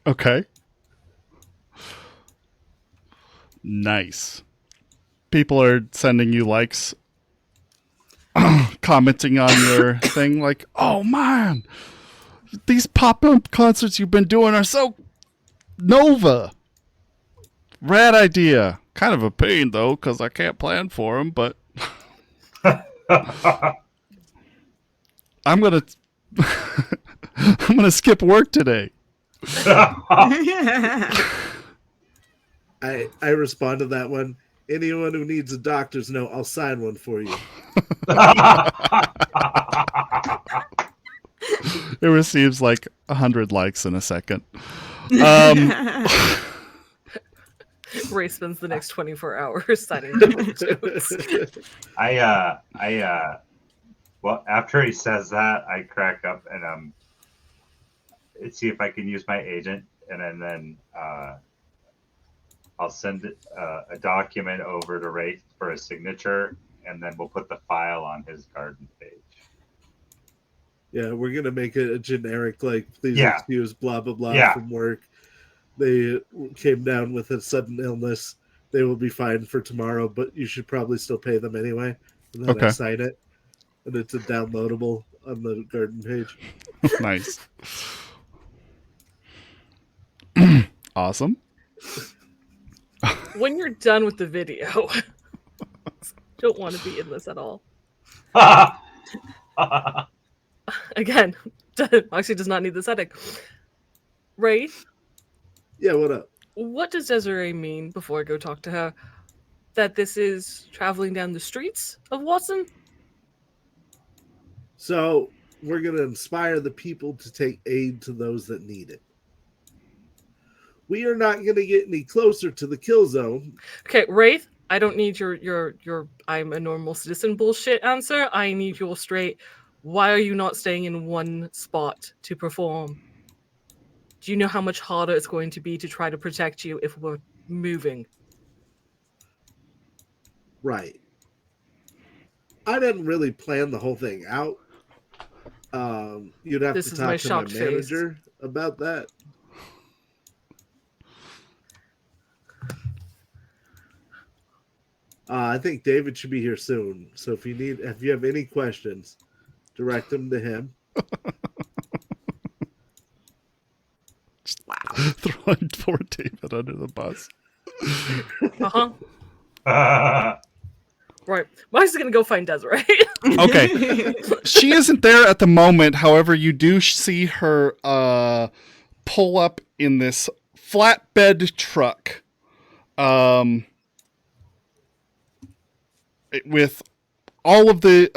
Okay. Nice. People are sending you likes, commenting on your thing, like, oh man, these pop-up concerts you've been doing are so Nova. Rad idea. Kind of a pain, though, because I can't plan for them, but I'm going to I'm gonna skip work today. I respond to that one. Anyone who needs a doctor's note, I'll sign one for you. It receives like 100 likes in a second. Ray spends the next 24 hours signing jokes. Well, after he says that, I crack up and see if I can use my agent, and then I'll send a document over to Wraith for a signature, and then we'll put the file on his garden page. Yeah, we're gonna make it a generic, like, please Yeah. excuse blah blah blah Yeah. from work. They came down with a sudden illness. They will be fine for tomorrow, but you should probably still pay them anyway. And then I Okay. sign it, and it's a downloadable on the garden page. Nice. Awesome. When you're done with the video, don't want to be in this at all. Again, Moxie does not need this headache. Ray, Yeah, what up? what does Desiree mean, before I go talk to her, that this is traveling down the streets of Watson? So we're gonna inspire the people to take aid to those that need it. We are not gonna get any closer to the kill zone. Okay, Wraith, I don't need your I'm a normal citizen bullshit answer. I need your straight, why are you not staying in one spot to perform? Do you know how much harder it's going to be to try to protect you if we're moving? Right. I didn't really plan the whole thing out. You'd have This to is my talk to my shocked face. manager about that. I think David should be here soon. So if you have any questions, direct them to him. Throwing poor David under the bus. Right. Moxie's gonna go find Desiree. Okay. She isn't there at the moment. However, you do see her pull up in this flatbed truck. With all of the,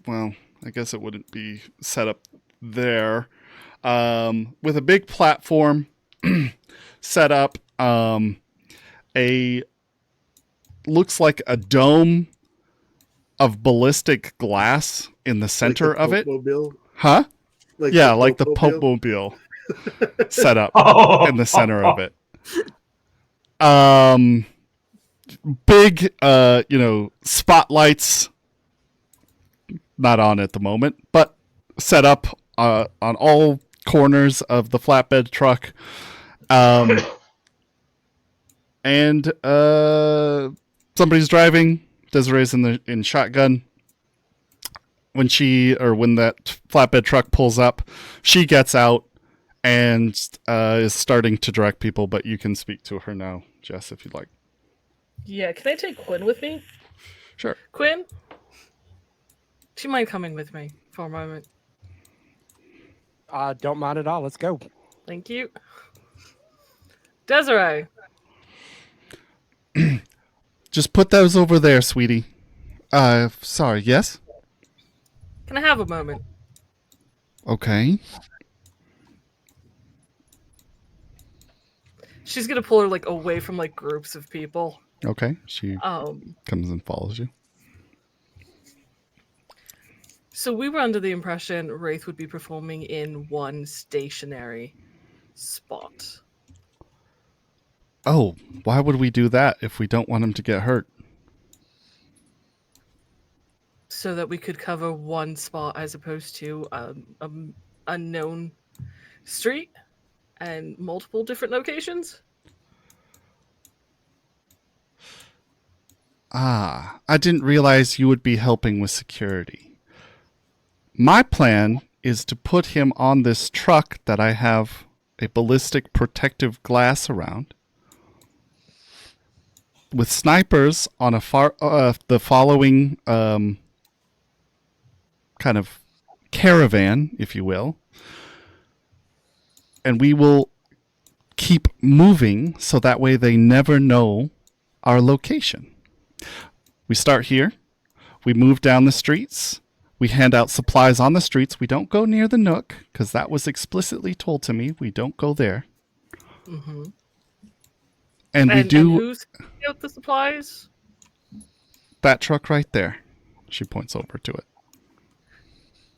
well, I guess it wouldn't be set up there. With a big platform set up, looks like a dome of ballistic glass in the center Like the of it. Pope-mobile? Huh? Like Yeah, the like the Pope-mobile? Pope-mobile set up in the center of it. Big, spotlights, not on at the moment, but set up on all corners of the flatbed truck. And somebody's driving. Desiree's in shotgun. When that flatbed truck pulls up, she gets out and is starting to direct people, but you can speak to her now, Jess, if you'd like. Yeah, can I take Quinn with me? Sure. Quinn? Do you mind coming with me for a moment? Don't mind at all. Let's go. Thank you. Desiree. Just put those over there, sweetie. Sorry, yes? Can I have a moment? Okay. She's gonna pull her like away from like groups of people. Okay. She comes and follows you. So we were under the impression Wraith would be performing in one stationary spot. Oh, why would we do that if we don't want him to get hurt? So that we could cover one spot as opposed to a known street and multiple different locations? Ah, I didn't realize you would be helping with security. My plan is to put him on this truck that I have a ballistic protective glass around, with snipers on the following kind of caravan, if you will, and we will keep moving so that way they never know our location. We start here, we move down the streets, we hand out supplies on the streets. We don't go near the Nook because that was explicitly told to me. We don't go there. Mm-hmm. And we do. And who's giving out the supplies? That truck right there. She points over to it.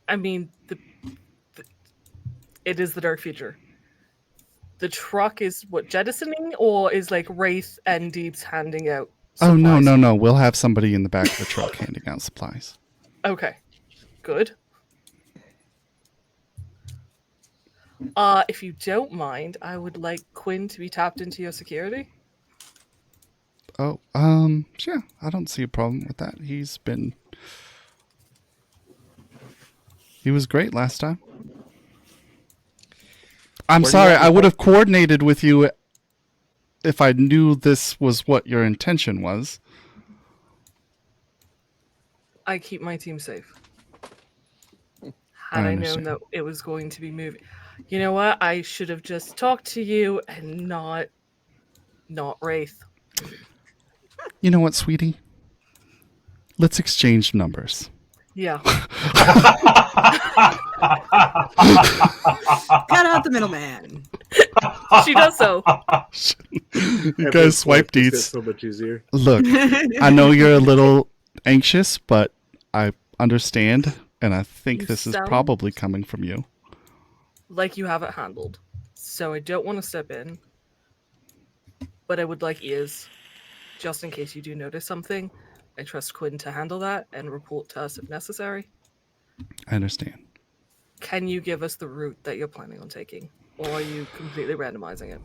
I mean, it is the dark future. The truck is what, jettisoning, or is like Wraith and Deeps handing out supplies? Oh, no. We'll have somebody in the back of the truck handing out supplies. Okay. Good. If you don't mind, I would like Quinn to be tapped into your security. Oh, yeah, I don't see a problem with that. He was great last time. I'm sorry, I would have coordinated with you if I knew this was what your intention was. I keep my team safe. Had I known that it was going to be moving. You know what? I should have just talked to you and not Wraith. You know what, sweetie? Let's exchange numbers. Yeah. Cut out the middleman. She does so. You guys swipe It's deets. so much easier. Look, I know you're a little anxious, but I understand, and I think this is probably coming from you. Like you have it handled. So I don't want to step in, but I would like ears, just in case you do notice something. I trust Quinn to handle that and report to us if necessary. I understand. Can you give us the route that you're planning on taking? Or are you completely randomizing it?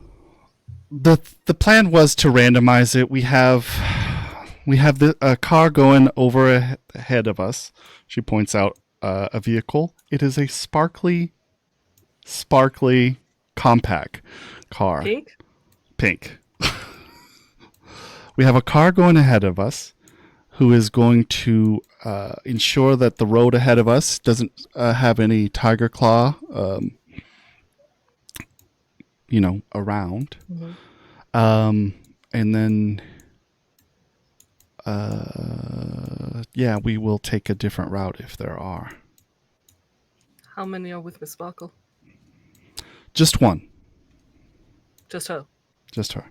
The plan was to randomize it. We have a car going over ahead of us. She points out a vehicle. It is a sparkly compact car. Pink. We have a car going ahead of us who is going to ensure that the road ahead of us doesn't have any tiger claw, around. Mm-hmm. And then, we will take a different route if there are. How many are with Miss Sparkle? Just one. Just her? Just her.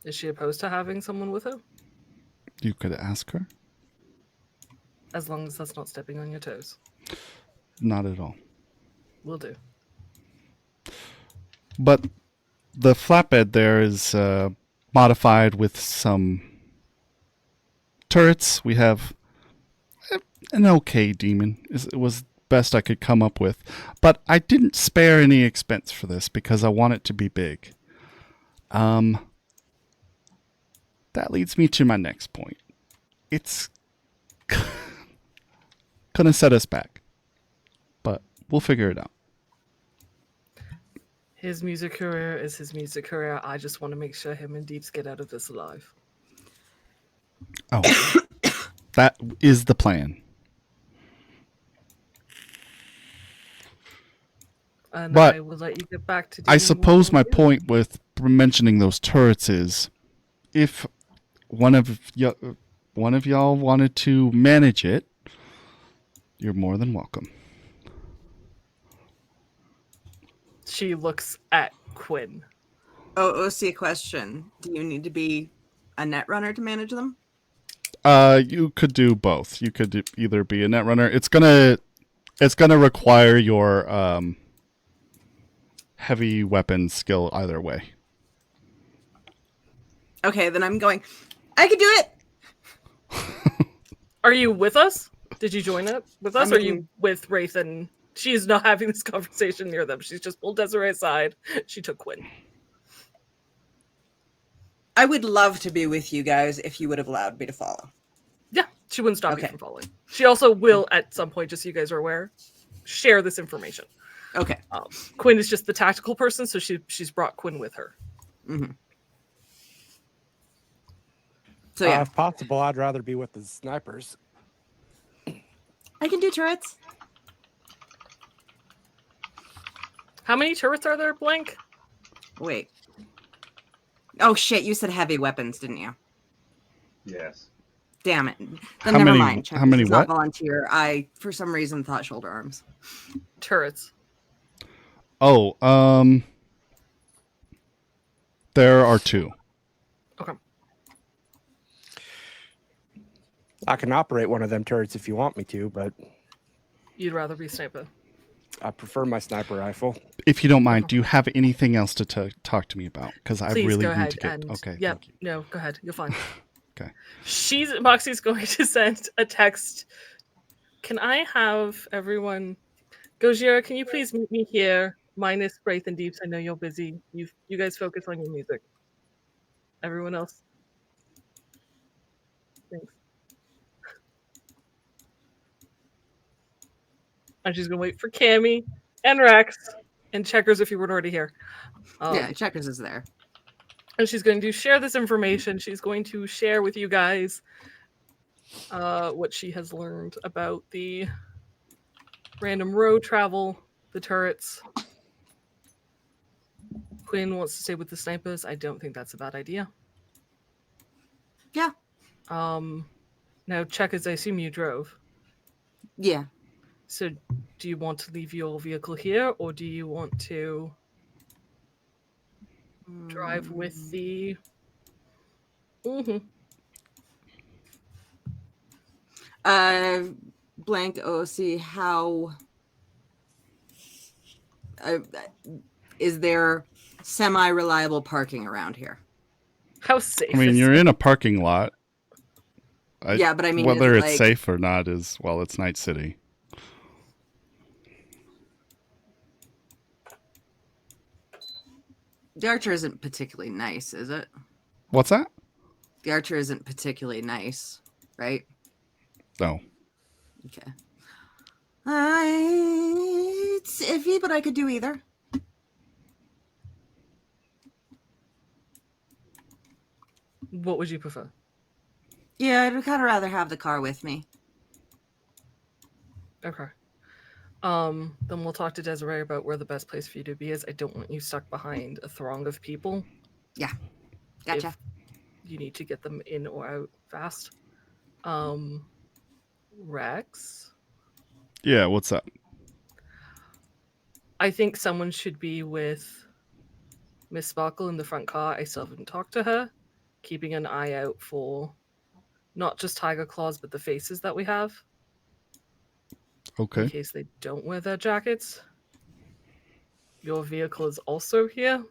Is she opposed to having someone with her? You could ask her. As long as that's not stepping on your toes. Not at all. Will do. But the flatbed there is modified with some turrets. We have an okay demon. It was best I could come up with. But I didn't spare any expense for this because I want it to be big. That leads me to my next point. It's gonna set us back, but we'll figure it out. His music career is his music career. I just want to make sure him and Deeps get out of this alive. Oh, that is the plan. And But I will let you get back to. I doing suppose what my you're doing. point with mentioning those turrets is, if one of y'all wanted to manage it, you're more than welcome. She looks at Quinn. Oh, OC question. Do you need to be a net runner to manage them? You could do both. You could either be a net runner. It's gonna require your heavy weapon skill either way. Okay, then I'm going. I can do it. Are you with us? Did you join up with us? I Or are you mean- with Wraith and she's not having this conversation near them? She's just pulled Desiree aside. She took Quinn. I would love to be with you guys if you would have allowed me to follow. Yeah, she wouldn't stop you Okay. from following. She also will, at some point, just so you guys are aware, share this information. Okay. Quinn is just the tactical person, so she's brought Quinn with her. Mm-hmm. So yeah, If possible, I'd rather be with the snipers. I can do turrets. How many turrets are there, Blank? Wait. Oh shit! You said heavy weapons, didn't you? Yes. Damn it. Then How never many- mind. how many Checkers is not what? volunteer. I, for some reason, thought shoulder arms. Turrets. Oh, there are 2. Okay. I can operate one of them turrets if you want me to, but You'd rather be sniper. I prefer my sniper rifle. If you don't mind, do you have anything else to talk to me about? Because I Please really go need ahead to get. and Okay. yeah, Thank you. no, go ahead. You're fine. Okay. Moxie's going to send a text. Can I have everyone Gojira, can you please meet me here? Minus Wraith and Deeps. I know you're busy. You guys focus on your music. Everyone else. Thanks. And she's gonna wait for Cammy and Rex and Checkers if you weren't already here. Yeah, Checkers is there. And she's going to share this information. She's going to share with you guys what she has learned about the random road travel, the turrets. Quinn wants to stay with the snipers. I don't think that's a bad idea. Yeah. Now, Checkers, I assume you drove. Yeah. So, do you want to leave your vehicle here, or do you want to drive with the? Blank OC. How is there semi-reliable parking around here? How safe? I mean, is you're it? in a parking lot. Yeah, but I mean, whether is it it's like- safe or not is, well, it's Night City. The Archer isn't particularly nice, is it? What's that? The Archer isn't particularly nice, right? No. Okay. It's iffy, but I could do either. What would you prefer? Yeah, I'd kind of rather have the car with me. Okay. Then we'll talk to Desiree about where the best place for you to be is. I don't want you stuck behind a throng of people. Yeah. Gotcha. If you need to get them in or out fast. Rex? Yeah, what's up? I think someone should be with Miss Sparkle in the front car. I still haven't talked to her. Keeping an eye out for not just tiger claws, but the faces that we have. In Okay. case they don't wear their jackets. Your vehicle is also here.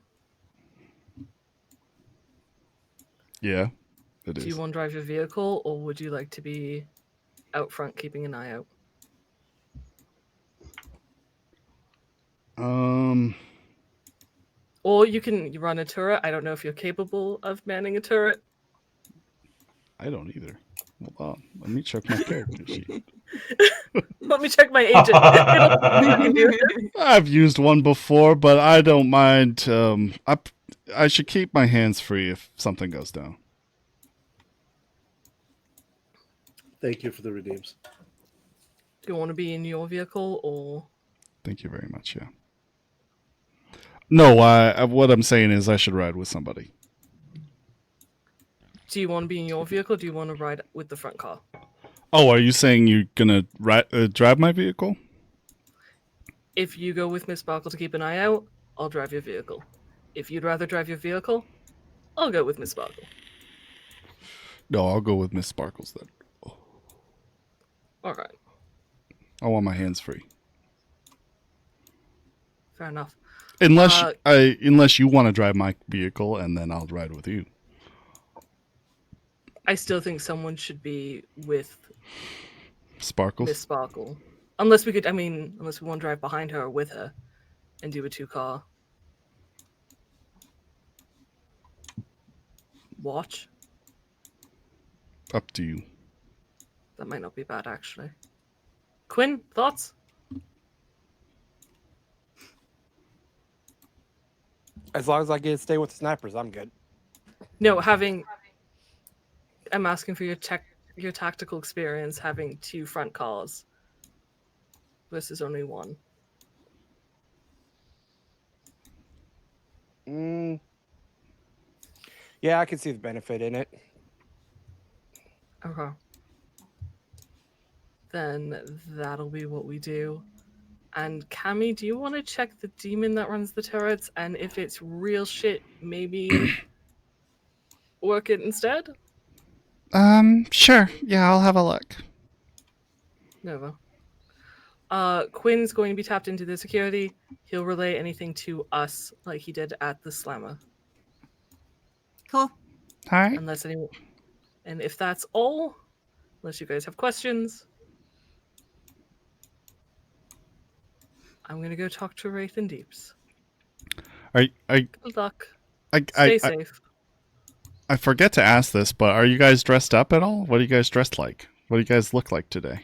Yeah, it Do is. you want to drive your vehicle, or would you like to be out front keeping an eye out? I would rather drive the vehicle. Okay. Then we'll talk to Desiree about where the best place for you to be is. I don't want you stuck behind a throng of people. Or you can run a turret. I don't know if you're capable of manning a turret. I don't either. Hold on. Let me check my character sheet. Let me check my agent. I can do it. I've used one before, but I don't mind. I should keep my hands free if something goes down. Thank you for the redeems. Do you want to be in your vehicle or? Thank you very much. Yeah. No, what I'm saying is I should ride with somebody. Do you want to be in your vehicle? Or do you want to ride with the front car? Oh, are you saying you're gonna drive my vehicle? If you go with Miss Sparkle to keep an eye out, I'll drive your vehicle. If you'd rather drive your vehicle, I'll go with Miss Sparkle. No, I'll go with Miss Sparkles then. All right. I want my hands free. Fair enough. Unless you want to drive my vehicle, and then I'll ride with you. I still think someone should be with Sparkles? Miss Sparkle. Unless we want to drive behind her or with her and do a 2-car. Watch. Up to you. That might not be bad, actually. Quinn, thoughts? As long as I get to stay with the snipers, I'm good. No, I'm asking for your tactical experience having 2 front cars versus only 1. Yeah, I can see the benefit in it. Okay. Then that'll be what we do. And Cammy, do you want to check the demon that runs the turrets? And if it's real shit, maybe work it instead? Sure. Yeah, I'll have a look. Nova. Quinn's going to be tapped into the security. He'll relay anything to us like he did at the Slammer. Cool. All right. And if that's all, unless you guys have questions, I'm gonna go talk to Wraith and Deeps. Good luck. Stay safe. I forget to ask this, but are you guys dressed up at all? What are you guys dressed like? What do you guys look like today?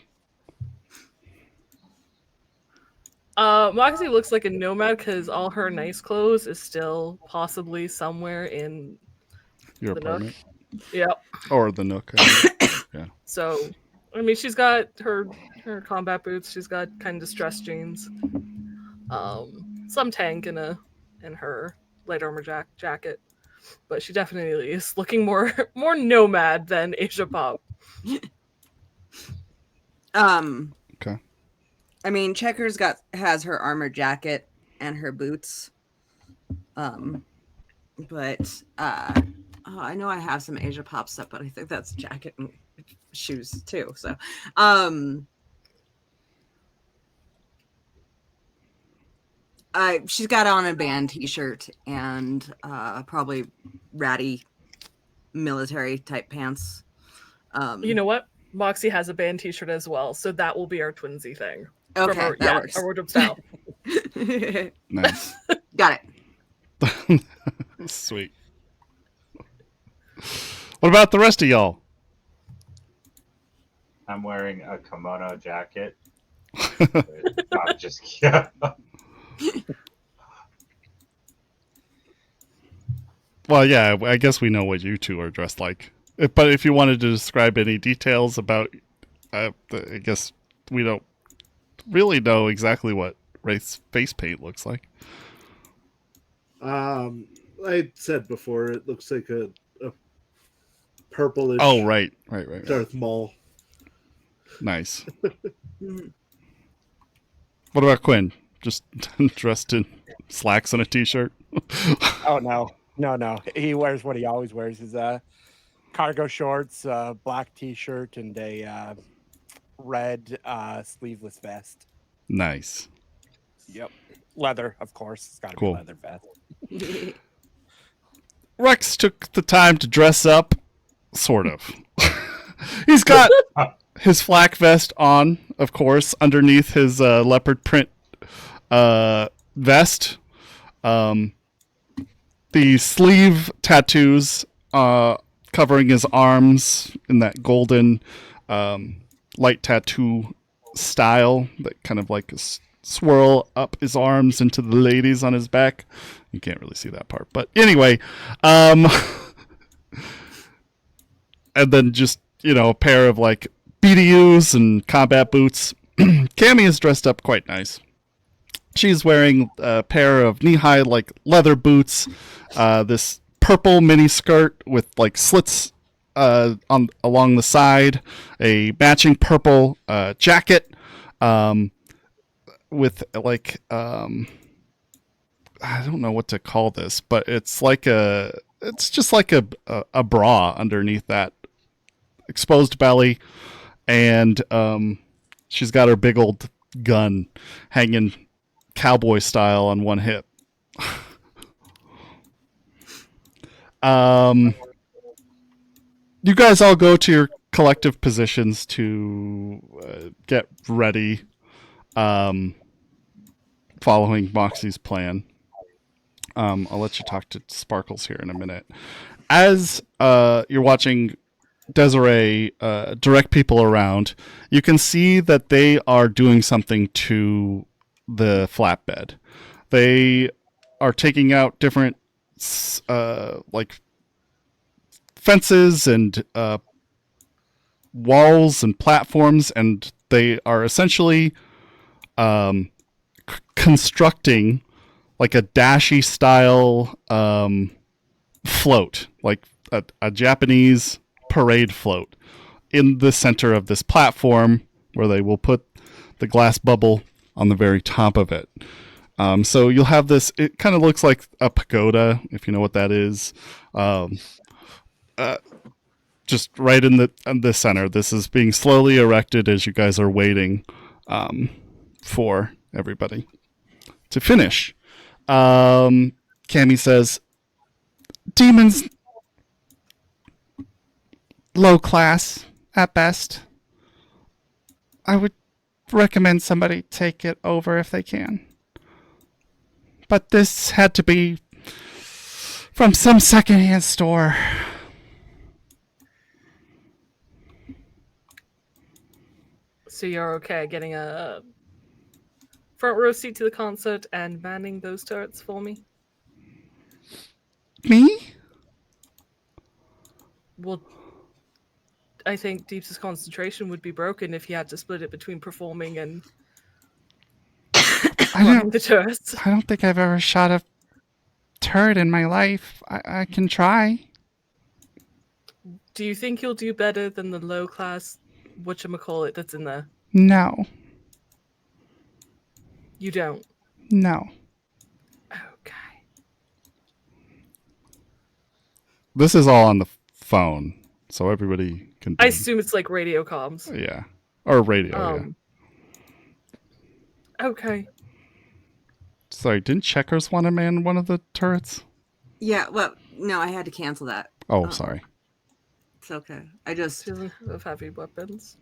Moxie looks like a nomad because all her nice clothes is still possibly somewhere in Your the apartment? Nook. Yep. Or the Nook. Yeah. So, I mean, she's got her combat boots. She's got kind of distressed jeans. Some tank in her light armor jacket, but she definitely is looking more nomad than Asia Pop. Okay. I mean, Checkers has her armor jacket and her boots. But I know I have some Asia Pop stuff, but I think that's jacket and shoes too. So, she's got on a band t-shirt and probably ratty military type pants. You know what? Moxie has a band t-shirt as well, so that will be our twinsy thing. Okay, that works. Our wardrobe style. Nice. Got it. Sweet. What about the rest of y'all? I'm wearing a kimono jacket. I'm just kidding. Well, yeah, I guess we know what you two are dressed like. But if you wanted to describe any details about, I guess we don't really know exactly what Wraith's face paint looks like. I said before, it looks like a purplish. Oh, right. Darth Maul. Nice. What about Quinn? Just dressed in slacks and a t-shirt? Oh, no. He wears what he always wears: his cargo shorts, black t-shirt, and a red sleeveless vest. Nice. Yep. Leather, of course. It's got to be leather vest. Rex took the time to dress up, sort of. He's got his flak vest on, of course, underneath his leopard print vest. The sleeve tattoos covering his arms in that golden light tattoo style that kind of like swirl up his arms into the ladies on his back. You can't really see that part, but anyway, and then just, a pair of like BDUs and combat boots. Cammy is dressed up quite nice. She's wearing a pair of knee-high like leather boots, this purple mini skirt with like slits along the side, a matching purple jacket with like I don't know what to call this, but it's just like a bra underneath that exposed belly, and she's got her big old gun hanging cowboy style on one hip. You guys all go to your collective positions to get ready, following Moxie's plan. I'll let you talk to Sparkles here in a minute. As you're watching Desiree direct people around, you can see that they are doing something to the flatbed. They are taking out different like fences and walls and platforms, and they are essentially constructing like a dashi style float, like a Japanese parade float in the center of this platform, where they will put the glass bubble on the very top of it. So you'll have this, it kind of looks like a pagoda, if you know what that is. Just right in the center. This is being slowly erected as you guys are waiting for everybody to finish. Cammy says, demons low class at best. I would recommend somebody take it over if they can. But this had to be from some secondhand store. So you're okay getting a front row seat to the concert and manning those turrets for me? Me? Well, I think Deeps' concentration would be broken if he had to split it between performing and running the turrets. I don't think I've ever shot a turret in my life. I can try. Do you think you'll do better than the low class whatchamacallit that's in there? No. You don't? No. Okay. This is all on the phone, so everybody can. I assume it's like radio comms. Yeah, or radio. Yeah. Okay. Sorry, didn't Checkers want to man one of the turrets? Yeah, well, no, I had to cancel that. Oh, sorry. It's okay. I just Doesn't have heavy weapons.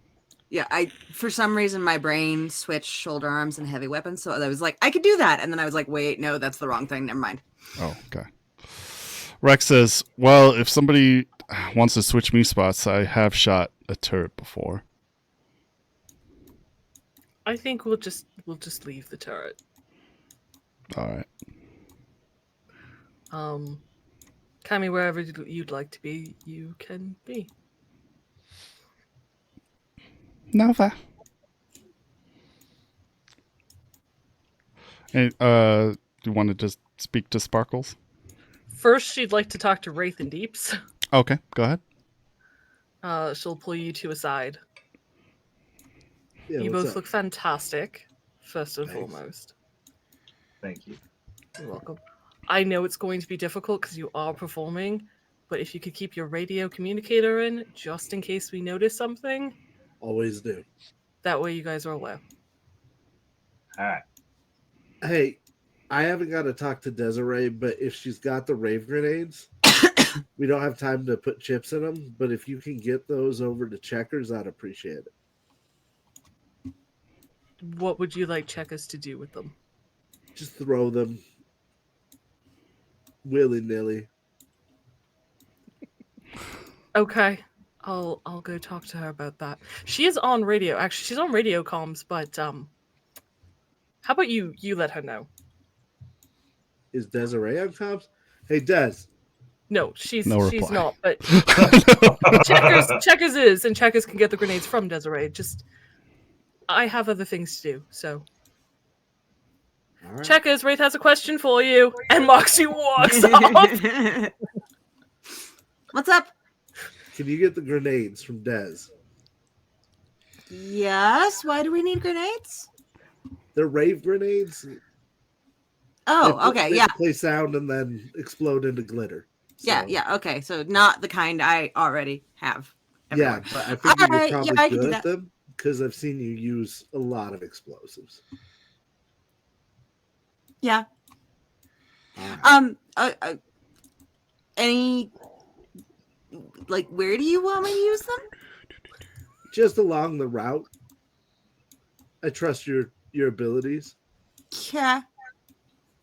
Yeah, for some reason my brain switched shoulder arms and heavy weapons, so I was like, I could do that, and then I was like, wait, no, that's the wrong thing. Never mind. Oh, okay. Rex says, well, if somebody wants to switch me spots, I have shot a turret before. I think we'll just leave the turret. All right. Cammy, wherever you'd like to be, you can be. Nova. And, do you want to just speak to Sparkles? First, she'd like to talk to Wraith and Deeps. Okay, go ahead. She'll pull you two aside. Yeah, You what's both up? look fantastic, first and Thanks. foremost. Thank you. You're welcome. I know it's going to be difficult because you are performing, but if you could keep your radio communicator in, just in case we notice something, Always do. that way you guys are aware. All right. Hey, I haven't got to talk to Desiree, but if she's got the rave grenades, we don't have time to put chips in them. But if you can get those over to Checkers, I'd appreciate it. What would you like Checkers to do with them? Just throw them willy-nilly. Okay. I'll go talk to her about that. She is on radio. Actually, she's on radio comms, but how about you let her know? Is Desiree on comms? Hey, Des. No, she's No she's reply. not, but Checkers is, and Checkers can get the grenades from Desiree. Just I have other things to do, so All right. Checkers, Wraith has a question for you. And Moxie walks off. What's up? Can you get the grenades from Des? Yes. Why do we need grenades? They're rave grenades. Oh, okay. They Yeah. play sound and then explode into glitter. Yeah. So, Yeah. Okay. So not the kind I already have. Yeah, everywhere. but I think All you're right, probably yeah, I can do good that. at them because I've seen you use a lot of explosives. Yeah. All right. Any like where do you want me to use them? Just along the route. I trust your abilities. Yeah.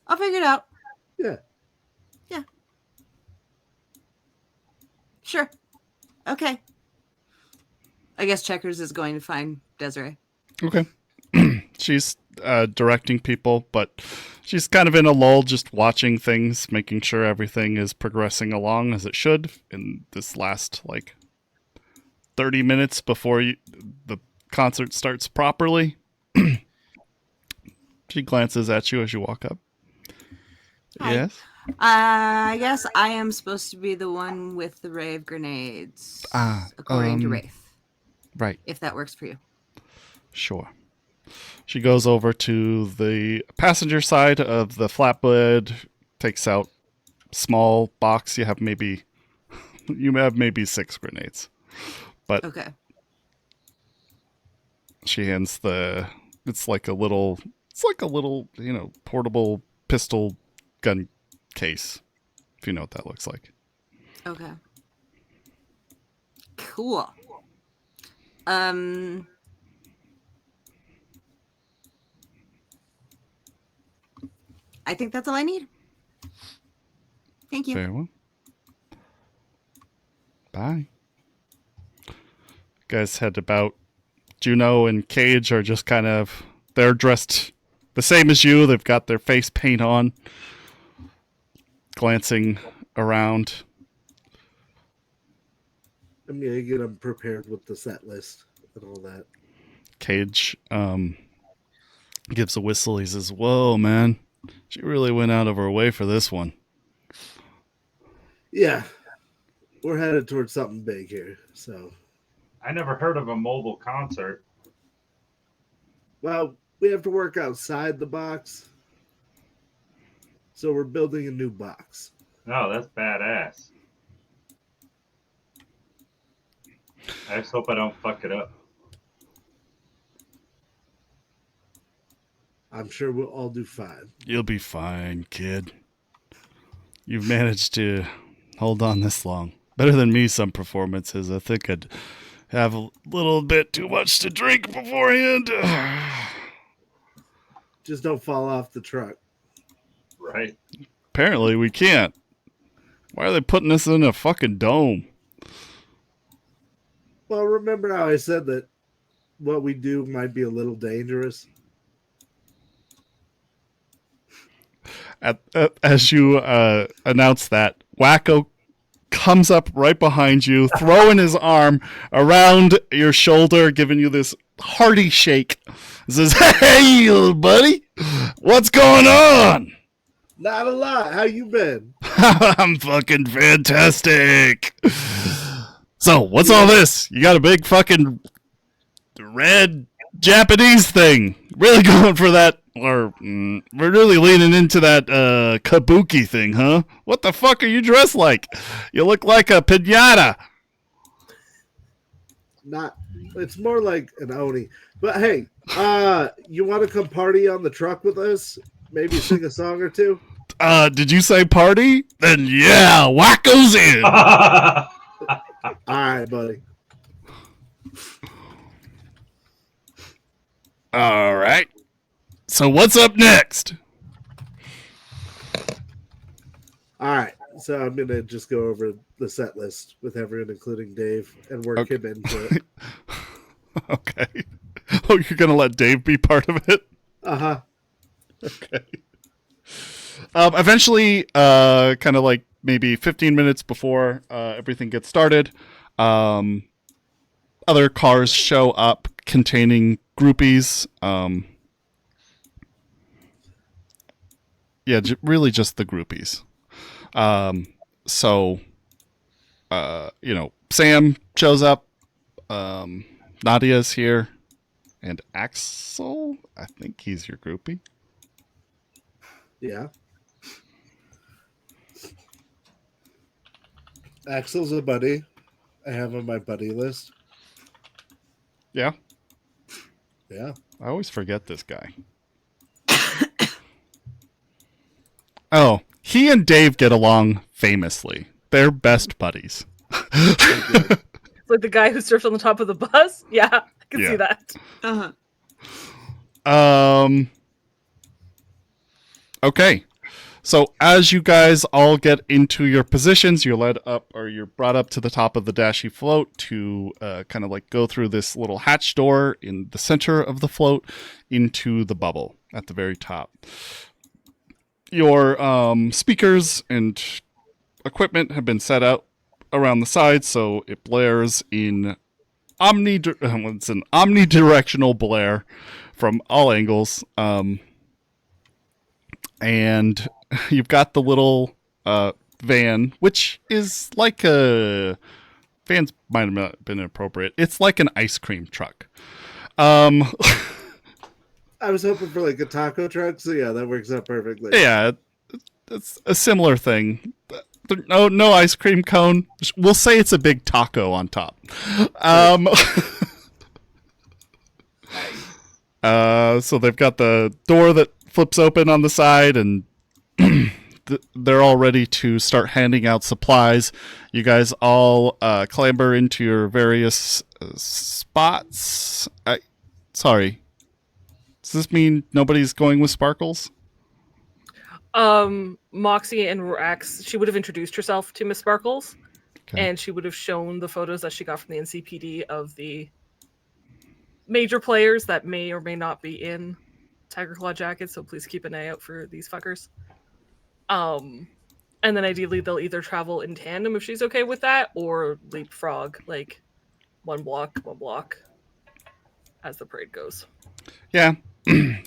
I'll figure it out. Yeah. Yeah. Sure. Okay. I guess Checkers is going to find Desiree. Okay. She's directing people, but she's kind of in a lull, just watching things, making sure everything is progressing along as it should in this last, 30 minutes before the concert starts properly. She glances at you as you walk up. Hi. Yes? I guess I am supposed to be the one with the rave grenades. According to Wraith. Right. If that works for you. Sure. She goes over to the passenger side of the flatbed, takes out small box. You have maybe 6 grenades. But Okay. she hands it's like a little, portable pistol gun case, if you know what that looks like. Okay. Cool. I think that's all I need. Thank you. Very well. Bye. Guys head about. Juno and Cage are just they're dressed the same as you. They've got their face paint on, glancing around. I'm gonna get them prepared with the set list and all that. Cage gives a whistle. He says, "Whoa, man. She really went out of her way for this one." Yeah, we're headed towards something big here. So, I never heard of a mobile concert. well, we have to work outside the box. So we're building a new box. No, that's badass. I just hope I don't fuck it up. I'm sure we'll all do fine. You'll be fine, kid. You've managed to hold on this long. Better than me some performances. I think I'd have a little bit too much to drink beforehand. Just don't fall off the truck. Right? Apparently we can't. Why are they putting us in a fucking dome? Well, remember how I said that what we do might be a little dangerous? As you announce that, Wacko comes up right behind you, throwing his arm around your shoulder, giving you this hearty shake. He says, "Hey, little buddy, what's going on?" Not a lot. How you been? I'm fucking fantastic. So, what's all this? You got a big fucking red Japanese thing. Really going for that, or we're really leaning into that kabuki thing, huh? What the fuck are you dressed like? You look like a piñata. Not. It's more like an oni. But hey, you want to come party on the truck with us? Maybe sing a song or two? Did you say party? Then yeah, Wacko's in. All right, buddy. All right. So what's up next? So I'm gonna just go over the set list with everyone, including Dave, and work Okay. him into it. Okay. Oh, you're gonna let Dave be part of it? Uh-huh. Okay. Eventually, kind of like maybe 15 minutes before everything gets started, other cars show up containing groupies. Yeah, really just the groupies. So, Sam shows up. Nadia's here. And Axel, I think he's your groupie. Yeah. Axel's a buddy. I have on my buddy list. Yeah. Yeah. I always forget this guy. Oh, he and Dave get along famously. They're best buddies. It's like the guy who surfed on the top of the bus. Yeah, I can Yeah. see that. Okay. So as you guys all get into your positions, you're led up, or you're brought up to the top of the dashy float to kind of like go through this little hatch door in the center of the float into the bubble at the very top. Your speakers and equipment have been set out around the side, so it blares in it's an omnidirectional blare from all angles. And you've got the little van, which is like a... Vans might have not been appropriate. It's like an ice cream truck. I was hoping for like a taco truck, so yeah, that works out perfectly. Yeah, it's a similar thing. No ice cream cone. We'll say it's a big taco on top. So they've got the door that flips open on the side, and they're all ready to start handing out supplies. You guys all clamber into your various spots. Sorry. Does this mean nobody's going with Sparkles? Moxie and Rex, she would have introduced herself to Miss Sparkles, Okay. and she would have shown the photos that she got from the NCPD of the major players that may or may not be in Tiger Claw jackets, so please keep an eye out for these fuckers. And then ideally they'll either travel in tandem if she's okay with that, or leapfrog, like one block as the parade goes. Yeah.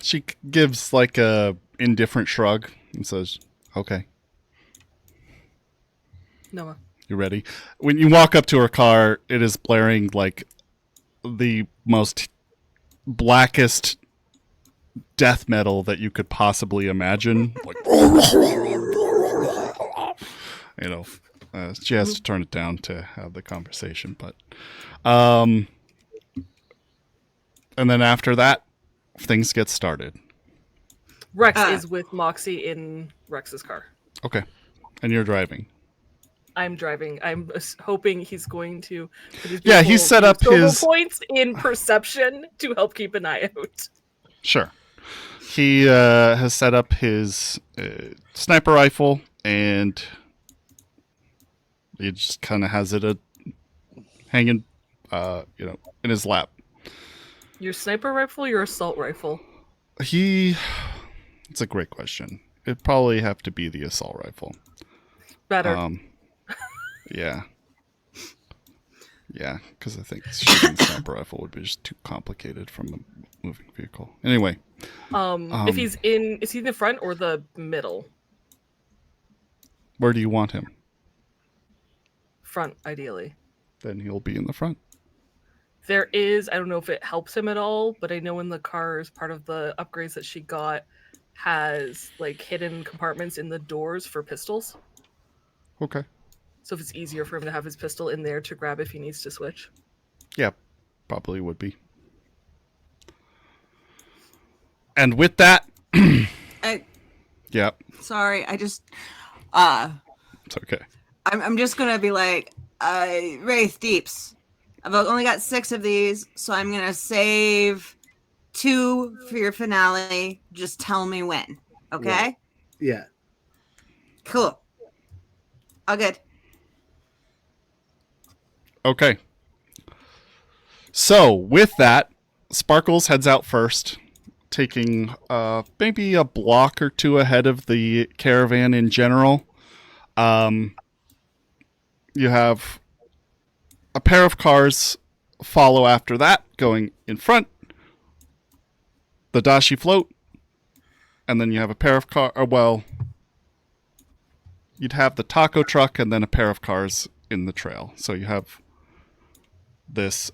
She gives like a indifferent shrug and says, okay, Noah. you ready? When you walk up to her car, it is blaring like the most blackest death metal that you could possibly imagine. Like, she has to turn it down to have the conversation, but and then after that, things get started. Rex is with Moxie in Rex's car. Okay. And you're driving. I'm driving. I'm hoping he's going to put his Yeah, he set up solo his points in perception to help keep an eye out. Sure. He has set up his sniper rifle, and he just kind of has it hanging, in his lap. Your sniper rifle, your assault rifle? It's a great question. It'd probably have to be the assault rifle. Better. Yeah. Yeah, because I think shooting the sniper rifle would be just too complicated from a moving vehicle. Anyway. If is he in the front or the middle? Where do you want him? Front, ideally. Then he'll be in the front. There is, I don't know if it helps him at all, but I know in the cars, part of the upgrades that she got has like hidden compartments in the doors for pistols. Okay. So if it's easier for him to have his pistol in there to grab if he needs to switch. Yeah, probably would be. And with that, yeah, Sorry, I just it's okay. I'm just gonna be like, Wraith Deeps. I've only got 6 of these, so I'm gonna save 2 for your finale. Just tell me when. Okay? Yeah. Cool. All good. Okay. So with that, Sparkles heads out first, taking maybe a block or two ahead of the caravan in general. You have a pair of cars follow after that, going in front. The Dashi float, and then you have a pair of you'd have the taco truck and then a pair of cars in the trail. So you have this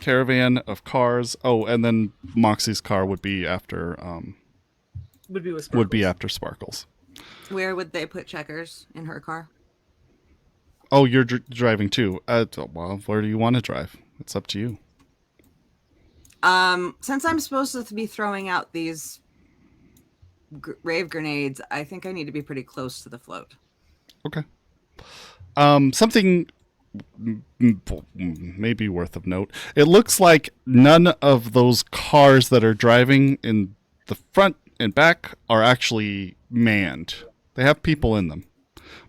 caravan of cars. Oh, and then Moxie's car would be after Would be with Sparkles. Where would they put Checkers in her car? Oh, you're driving too. Well, where do you want to drive? It's up to you. Since I'm supposed to be throwing out these rave grenades, I think I need to be pretty close to the float. Okay. Something maybe worth of note. It looks like none of those cars that are driving in the front and back are actually manned. They have people in them,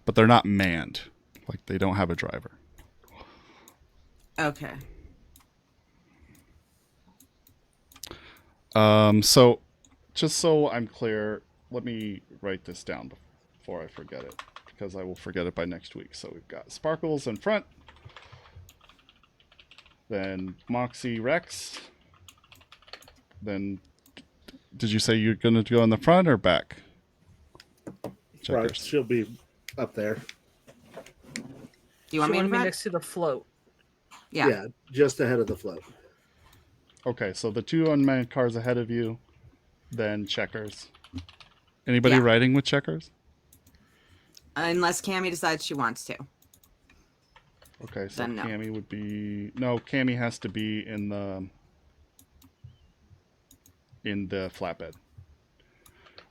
but they're not manned. Like, they don't have a driver. Okay. So, just so I'm clear, let me write this down before I forget it, because I will forget it by next week. So we've got Sparkles in front, then Moxie Rex, then did you say you're going to go in the front or back? Right, Checkers. she'll be up there. Do you want me to in be front? next to the float. Yeah. Just ahead of the float. Okay, so the two unmanned cars ahead of you, then Checkers. Anybody Yeah. riding with Checkers? Unless Cammy decides she wants to. Okay, so Then no. Cammy would be... No, Cammy has to be in the flatbed.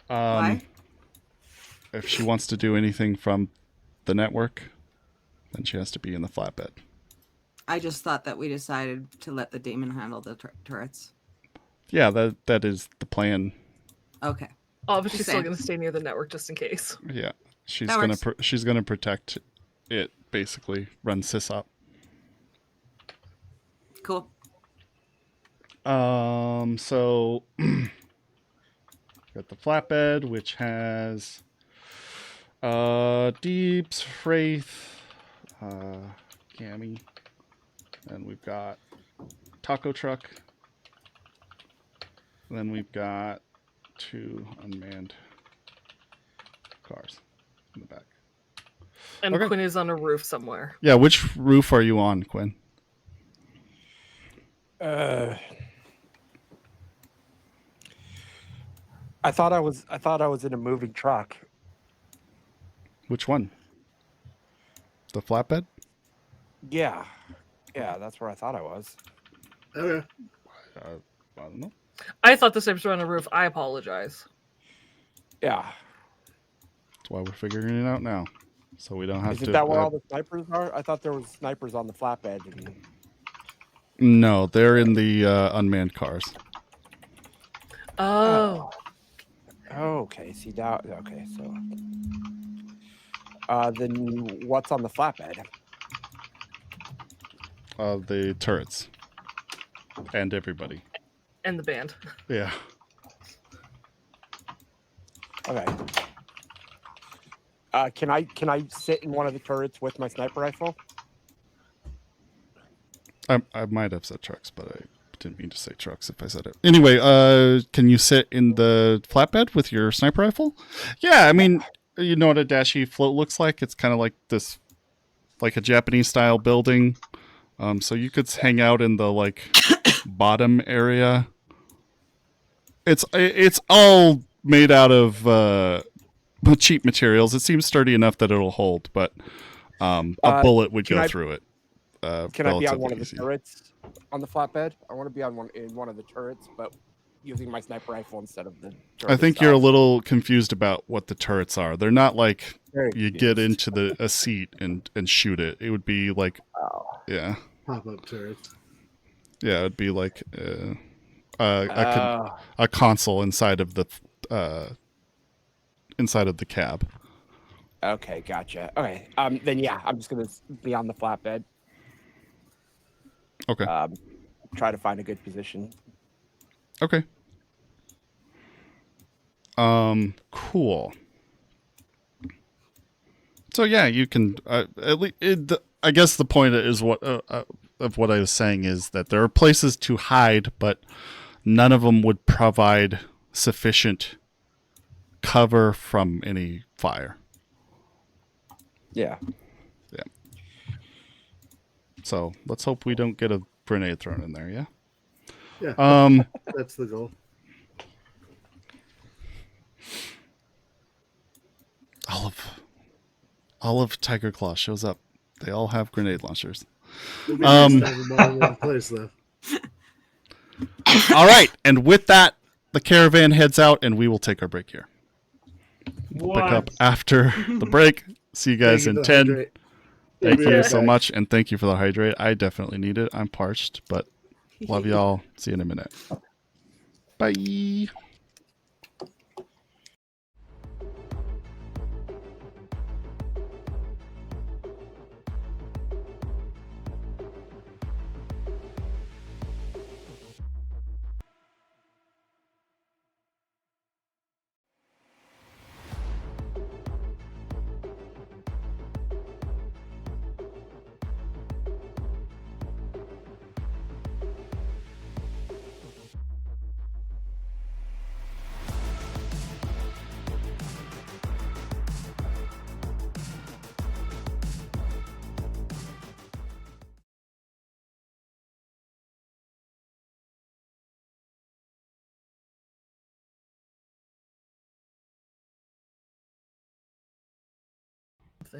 Why? If she wants to do anything from the network, then she has to be in the flatbed. I just thought that we decided to let the demon handle the turrets. Yeah, that is the plan. Okay. Obviously, Just still saying. going to stay near the network just in case. Yeah, she's That gonna works. she's gonna protect it. Basically, run sysop. Cool. So got the flatbed, which has Deeps, Wraith, Gammy, and we've got taco truck. Then we've got two unmanned cars in the back. And Okay. Quinn is on a roof somewhere. Yeah, which roof are you on, Quinn? I thought I was in a moving truck. Which one? The flatbed? Yeah, that's where I thought I was. Okay. I don't know. I thought the same were on a roof. I apologize. Yeah, That's why we're figuring it out now, so we don't have isn't to. that where all the snipers are? I thought there was snipers on the flatbed. And... No, they're in the unmanned cars. Oh. Okay, see now. Okay, so then what's on the flatbed? The turrets and everybody. And the band. Yeah. Okay. Can I sit in one of the turrets with my sniper rifle? I might have said trucks, but I didn't mean to say trucks if I said it. Anyway, can you sit in the flatbed with your sniper rifle? Yeah, I mean, you know what a Dashi float looks like? It's kind of like this, like a Japanese style building. So you could hang out in the like bottom area. It's all made out of cheap materials. It seems sturdy enough that it'll hold, but a bullet would go through it. Can I be on relatively one of the easy. turrets on the flatbed? I want to be on one of the turrets, but using my sniper rifle instead of the turret I think you're a itself. little confused about what the turrets are. They're not like Very you get confused. into a seat and shoot it. It would be like, Oh. yeah, Pop-up turrets. yeah, it'd be like a console inside of the cab. Okay, gotcha. Okay, then yeah, I'm just gonna be on the flatbed. Okay. Try to find a good position. Okay. Cool. So yeah, you can at least. I guess the point is what of what I was saying is that there are places to hide, but none of them would provide sufficient cover from any fire. Yeah. Yeah. So let's hope we don't get a grenade thrown in there. Yeah. Yeah, that's the goal. Olive Tiger Claw shows up. They all have grenade launchers. It'd be nice to have them all in one place, though. All right, and with that, the caravan heads out, and we will take our break here. What? Pick up after the break. See you guys in 10. Hydrate. Thank We'll be you right so back. much, and thank you for the hydrate. I definitely need it. I'm parched, but love y'all. See you in a minute. Bye.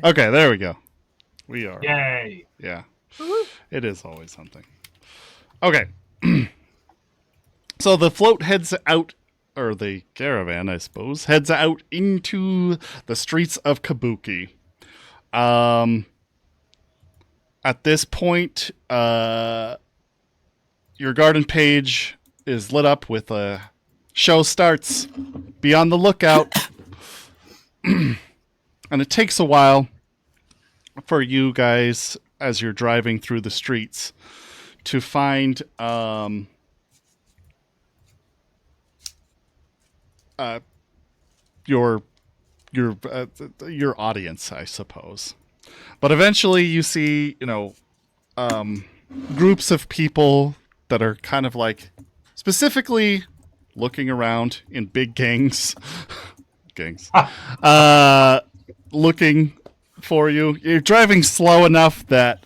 Okay, there we go. We are. Yay! Yeah. It is always something. Okay. So the float heads out, or the caravan, I suppose, heads out into the streets of Kabuki. At this point, your garden page is lit up with a show starts. Be on the lookout. And it takes a while for you guys, as you're driving through the streets, to find your audience, I suppose. But eventually, you see, groups of people that are kind of like specifically looking around in big gangs, looking for you. You're driving slow enough that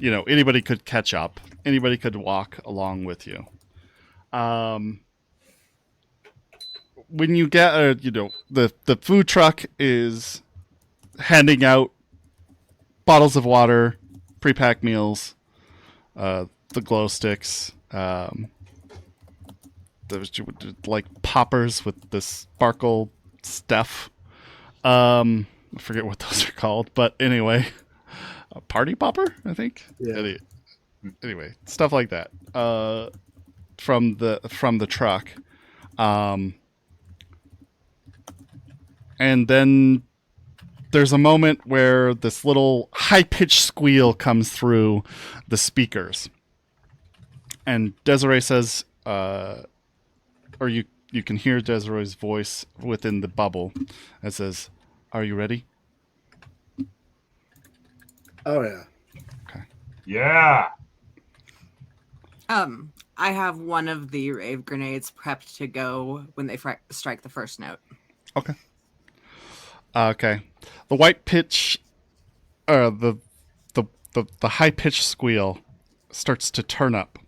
anybody could catch up. Anybody could walk along with you. When you get the food truck is handing out bottles of water, pre-packed meals, the glow sticks, there's like poppers with the sparkle stuff. I forget what those are called, but anyway, a party popper, I think. Yeah. Anyway, stuff like that. From the truck. And then there's a moment where this little high-pitched squeal comes through the speakers. And Desiree says, or you can hear Desiree's voice within the bubble. It says, "Are you ready?" Oh, yeah. Okay. Yeah. I have one of the rave grenades prepped to go when they strike the first note. Okay. Okay. The white pitch, the high pitched squeal starts to turn up.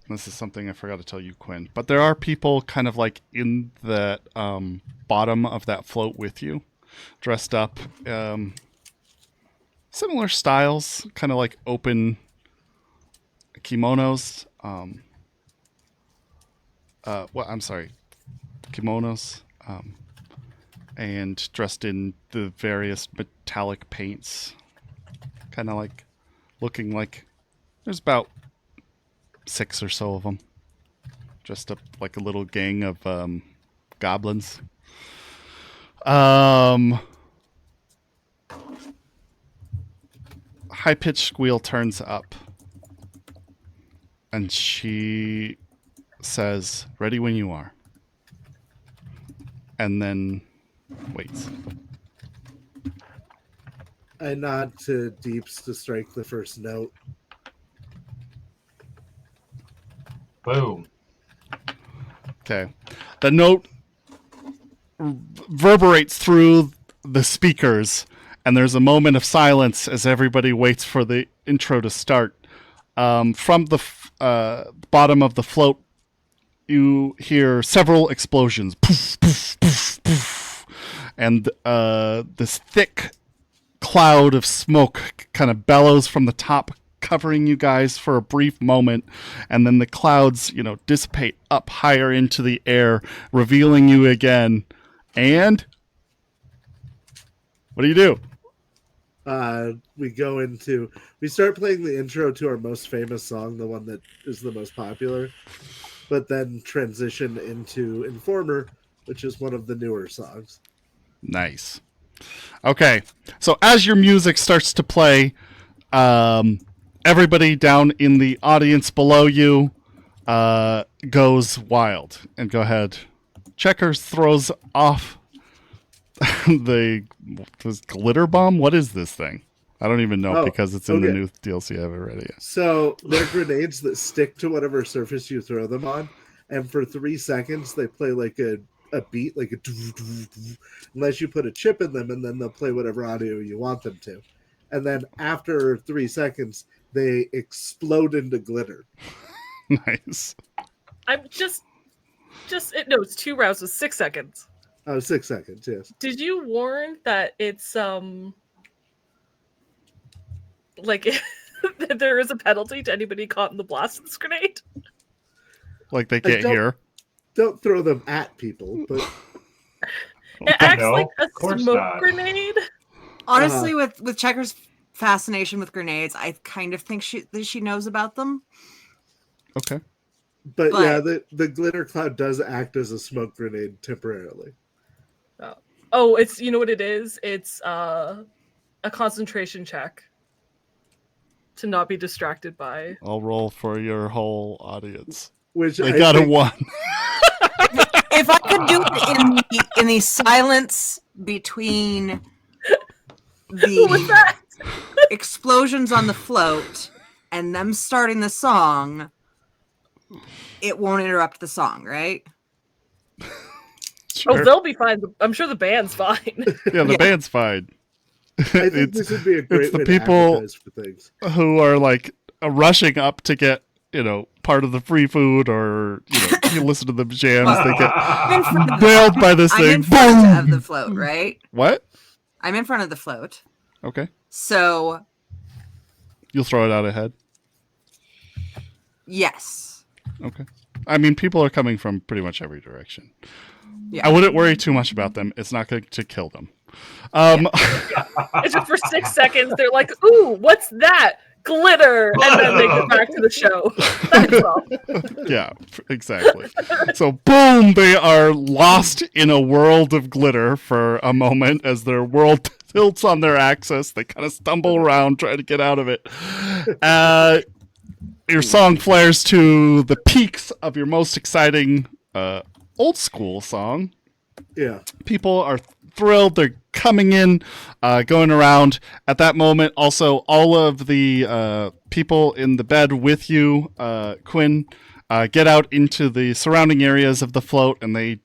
This is something I forgot to tell you, Quinn. But there are people kind of like in the bottom of that float with you, dressed up, similar styles, kind of like open kimonos. Kimonos. And dressed in the various metallic paints. Kind of like looking like there's about 6 or so of them. Dressed up like a little gang of goblins. High-pitched squeal turns up. And she says, "Ready when you are." And then waits. I nod to Deeps to strike the first note. Boom. Okay. The note reverberates through the speakers, and there's a moment of silence as everybody waits for the intro to start. From the bottom of the float, you hear several explosions. Poof, poof, poof, poof. And this thick cloud of smoke kind of bellows from the top, covering you guys for a brief moment, and then the clouds, dissipate up higher into the air, revealing you again. And what do you do? We start playing the intro to our most famous song, the one that is the most popular, but then transition into Informer, which is one of the newer songs. Nice. Okay, so as your music starts to play, everybody down in the audience below you goes wild. And go ahead. Checkers throws off this glitter bomb. What is this thing? I don't even know because it's in the new DLC. I haven't read it yet. So they're grenades that stick to whatever surface you throw them on, and for 3 seconds they play like a beat, like a unless you put a chip in them, and then they'll play whatever audio you want them to. And then after 3 seconds, they explode into glitter. Nice. I'm just no, it's 2 rounds with 6 seconds. Oh, 6 seconds, yes. Did you warn that it's like that there is a penalty to anybody caught in the blast of this grenade? Like they can't hear? Don't throw them at people, but it acts No, like a of course smoke not. grenade. Honestly, with Checker's fascination with grenades, I kind of think she knows about them. Okay. But yeah, the glitter cloud does act as a smoke grenade temporarily. Oh, it's, you know what it is? It's a concentration check to not be distracted by. I'll roll for your whole audience. Which They got a 1. If I could do it in the silence between What was the that? explosions on the float and them starting the song, it won't interrupt the song, right? Sure. Oh, they'll be fine. I'm sure the band's fine. Yeah, the band's fine. I think this would be a great the way people to advertise for things. who are like rushing up to get, part of the free food, or you listen to the jams, they get nailed by this I'm thing. in front Boom! of the float, right? What? I'm in front of the float. Okay. So, You'll throw it out ahead. yes. Okay. I mean, people are coming from pretty much every direction. Yeah. I wouldn't worry too much about them. It's not going to kill them. It's just for 6 seconds. They're like, "Ooh, what's that? Glitter!" And then they get back to the show. That's all. Yeah, exactly. So, boom, they are lost in a world of glitter for a moment as their world tilts on their axis. They kind of stumble around trying to get out of it. Your song flares to the peaks of your most exciting old school song. Yeah. People are thrilled. They're coming in, going around. At that moment, also, all of the people in the bed with you, Quinn, get out into the surrounding areas of the float, and they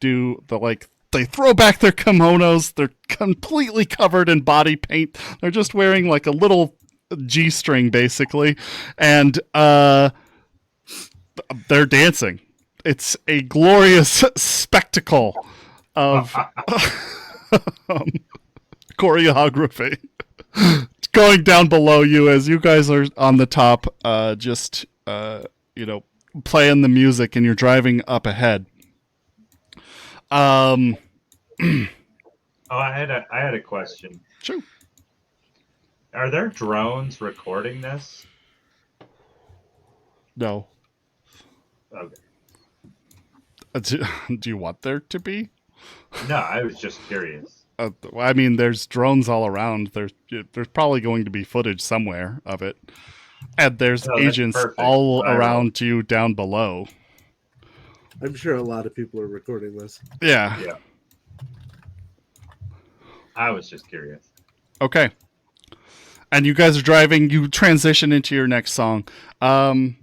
throw back their kimonos. They're completely covered in body paint. They're just wearing like a little G-string, basically, and they're dancing. It's a glorious spectacle of choreography. It's going down below you as you guys are on the top, playing the music, and you're driving up ahead. I had a question. Sure. Are there drones recording this? No. Okay. Do you want there to be? No, I was just curious. I mean, there's drones all around. There's probably going to be footage somewhere of it, and there's Oh, that's agents perfect. all I will. around you down below. I'm sure a lot of people are recording this. Yeah. Yeah. I was just curious. Okay. And you guys are driving. You transition into your next song. So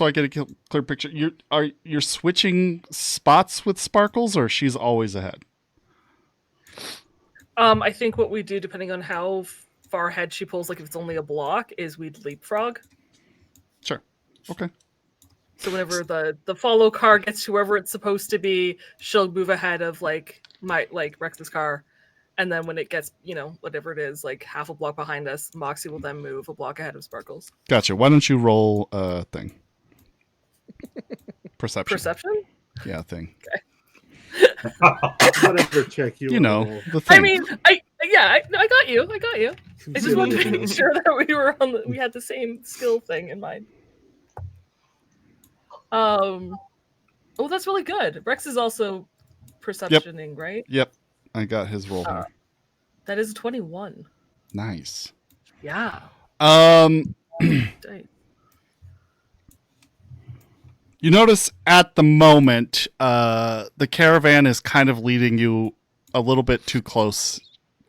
I get a clear picture. You're switching spots with Sparkles, or she's always ahead? I think what we do, depending on how far ahead she pulls, like if it's only a block, is we'd leapfrog. Sure. Okay. So whenever the follow car gets to wherever it's supposed to be, she'll move ahead of like Rex's car, and then when it gets, whatever it is, like half a block behind us, Moxie will then move a block ahead of Sparkles. Gotcha. Why don't you roll a thing? Perception. Perception? Yeah, thing. Whatever check you You know, wanna roll. the thing. I mean, I got you. I just wanted to make sure that we were we had the same skill thing in mind. Oh, that's really good. Rex is also perceptioning, right? Yep. I got his roll here. That is a 21. Nice. Yeah. Um, Dang. you notice at the moment, the caravan is kind of leading you a little bit too close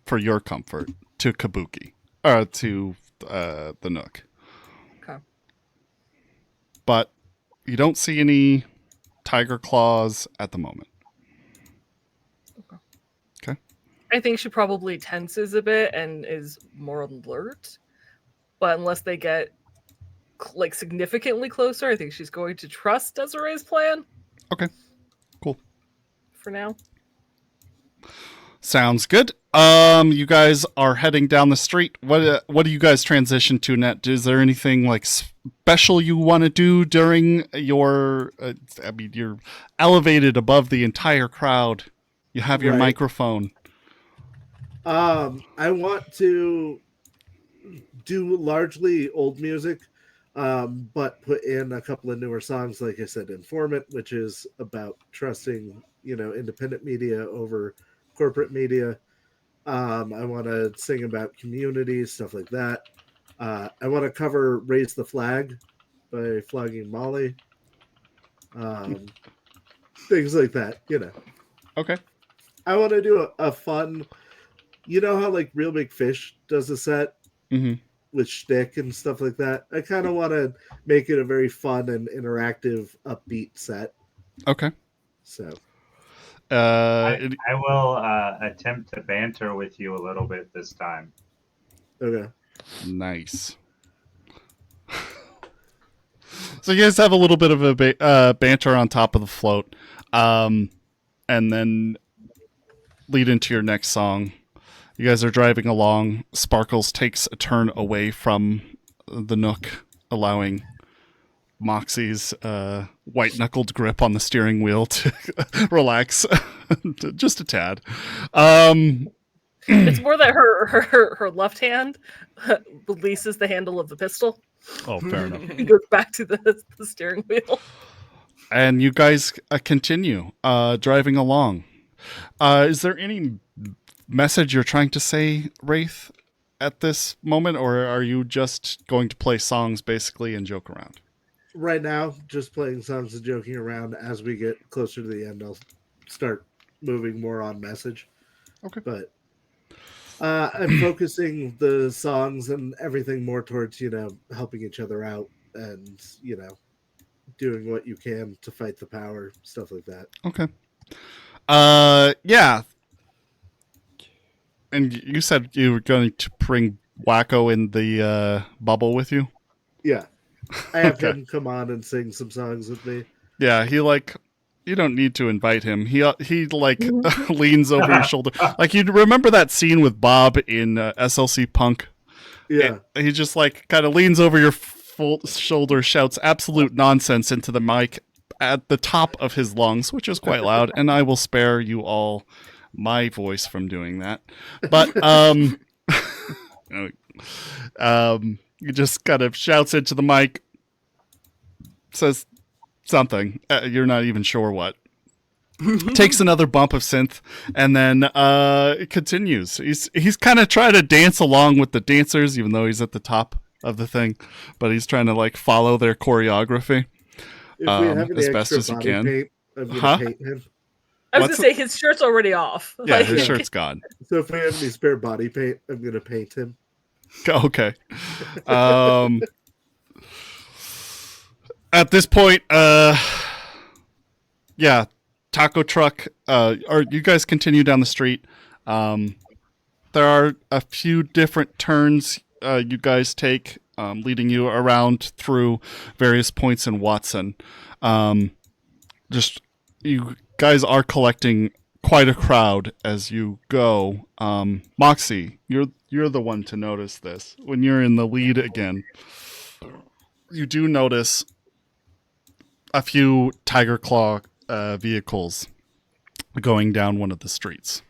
for your comfort to Kabuki, or to the Nook. Okay. But you don't see any tiger claws at the moment. Okay. I think she probably tenses a bit and is more alert. But unless they get like significantly closer, I think she's going to trust Desiree's plan. Okay. Cool. For now. Sounds good. You guys are heading down the street. What do you guys transition to net? Is there anything like special you want to do during your? You're elevated above the entire crowd. You have your Right. microphone. I want to do largely old music, but put in a couple of newer songs. Like I said, Informant, which is about trusting, independent media over corporate media. I want to sing about community, stuff like that. I want to cover Raise the Flag by Flogging Molly. Things like that, Okay. I want to do a fun, how like Real Big Fish does a set Mm-hmm. with shtick and stuff like that. I kind of want to make it a very fun and interactive, upbeat set. Okay. So I will attempt to banter with you a little bit this time. okay. Nice. So you guys have a little bit of a banter on top of the float, and then lead into your next song. You guys are driving along. Sparkles takes a turn away from the Nook, allowing Moxie's white-knuckled grip on the steering wheel to relax just a tad. It's more that her left hand releases the handle of the pistol. Oh, fair enough. It goes back to the steering wheel. And you guys continue driving along. Is there any message you're trying to say, Wraith, at this moment, or are you just going to play songs basically and joke around? Right now, just playing songs and joking around. As we get closer to the end, I'll start moving more on message. Okay. But I'm focusing the songs and everything more towards, helping each other out and, doing what you can to fight the power, stuff like that. Okay. Yeah. And you said you were going to bring Wacko in the bubble with you? Yeah. I have Okay. him come on and sing some songs with me. Yeah, you don't need to invite him. He leans over your shoulder. Like, you remember that scene with Bob in SLC Punk? Yeah. He just kind of leans over your full shoulder, shouts absolute nonsense into the mic at the top of his lungs, which is quite loud, and I will spare you all my voice from doing that. But he just kind of shouts into the mic, says something. You're not even sure what. takes another bump of synth, and then it continues. He's kind of trying to dance along with the dancers, even though he's at the top of the thing, but he's trying to like follow their choreography If we have any as best extra as he body can. paint, I'm gonna Huh? paint him. I was What's gonna say his shirt's already off. Yeah, Like, his shirt's gone. So if we have any spare body paint, I'm gonna paint him. Okay. At this point, yeah, taco truck. Or you guys continue down the street. There are a few different turns you guys take, leading you around through various points in Watson. Just you guys are collecting quite a crowd as you go. Moxie, you're the one to notice this. When you're in the lead again, you do notice a few Tiger Claw vehicles going down one of the streets.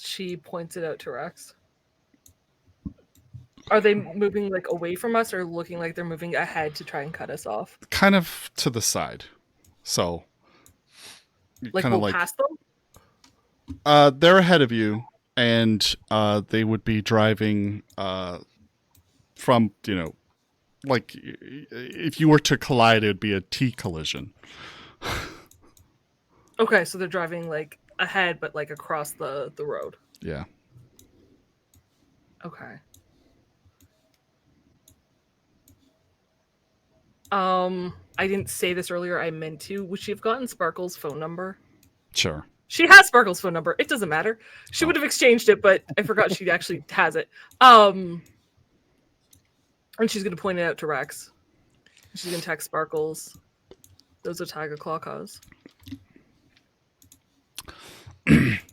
she points it out to Rex. Are they moving like away from us, or looking like they're moving ahead to try and cut us off? Kind of to the side. So Like kind of we'll like pass them? they're ahead of you, and they would be driving from, like if you were to collide, it would be a T collision. Okay, so they're driving like ahead, but like across the road. Yeah. Okay. I didn't say this earlier. I meant to. Would she have gotten Sparkle's phone number? Sure. She has Sparkle's phone number. It doesn't matter. She would have exchanged it, but I forgot she actually has it. And she's gonna point it out to Rex. She's gonna text Sparkles. Those are Tiger Claw cars.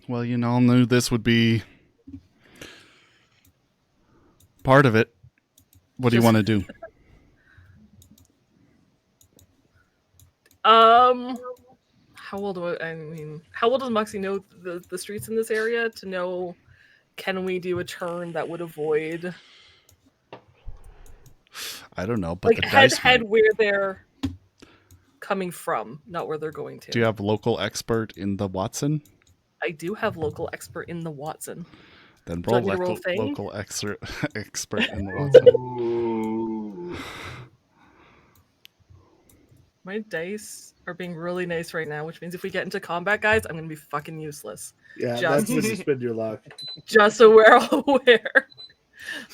Well, you all knew this would be part of it. What do you want to do? How well do I mean, how well does Moxie know the streets in this area to know, can we do a turn that would avoid, I don't know, but like the head dice head might. where they're coming from, not where they're going to? Do you have local expert in the Watson? I do have local expert in the Watson. Then Do you roll want me to roll thing? local expert in the Watson. Ooh. My dice are being really nice right now, which means if we get into combat, guys, I'm gonna be fucking useless. Yeah, Just- that's when you spend your luck. Just so we're all aware.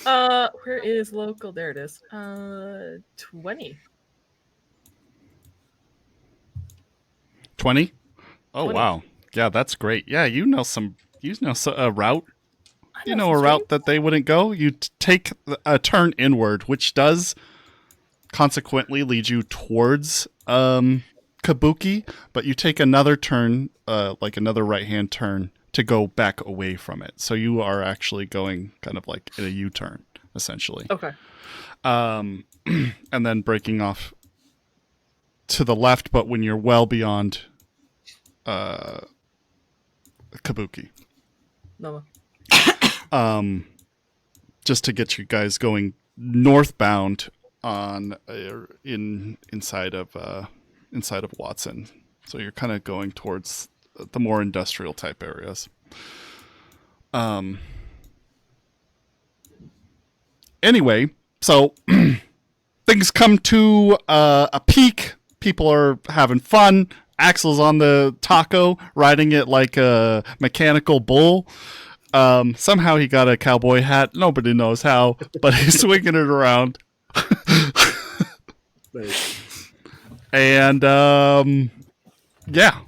Where is local? There it is. 20. 20? Oh 20. wow. Yeah, that's great. Yeah, a route. I You know some a route streets. that they wouldn't go. You take a turn inward, which does consequently lead you towards Kabuki, but you take another turn, like another right-hand turn, to go back away from it. So you are actually going kind of like in a U-turn, essentially. Okay. And then breaking off to the left, but when you're well beyond Kabuki. No. Just to get you guys going northbound on inside of Watson. So you're kind of going towards the more industrial type areas. Anyway, so things come to a peak. People are having fun. Axel's on the taco, riding it like a mechanical bull. Somehow he got a cowboy hat. Nobody knows how, but he's swinging it around. Nice. And yeah.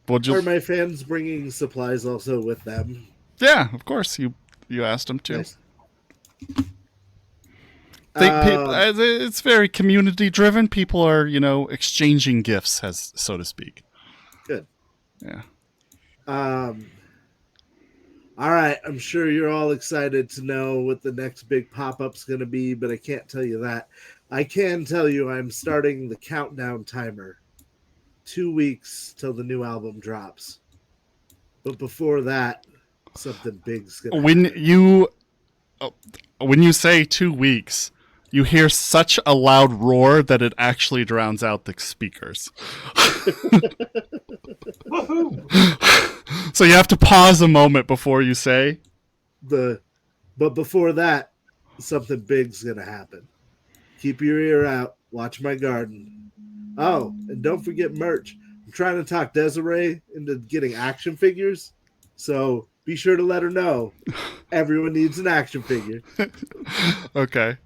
Would Are you? my fans bringing supplies also with them? Yeah, of course. You asked him to. Nice. It's very community driven. People are, exchanging gifts, so to speak. Good. Yeah. All right, I'm sure you're all excited to know what the next big pop-up's going to be, but I can't tell you that. I can tell you I'm starting the countdown timer. 2 weeks till the new album drops. But before that, something big's going to happen. When you say 2 weeks, you hear such a loud roar that it actually drowns out the speakers. So you have to pause a moment before you say, But before that, something big's gonna happen. Keep your ear out. Watch my garden. Oh, and don't forget merch. I'm trying to talk Desiree into getting action figures, so be sure to let her know. Everyone needs an action figure. okay.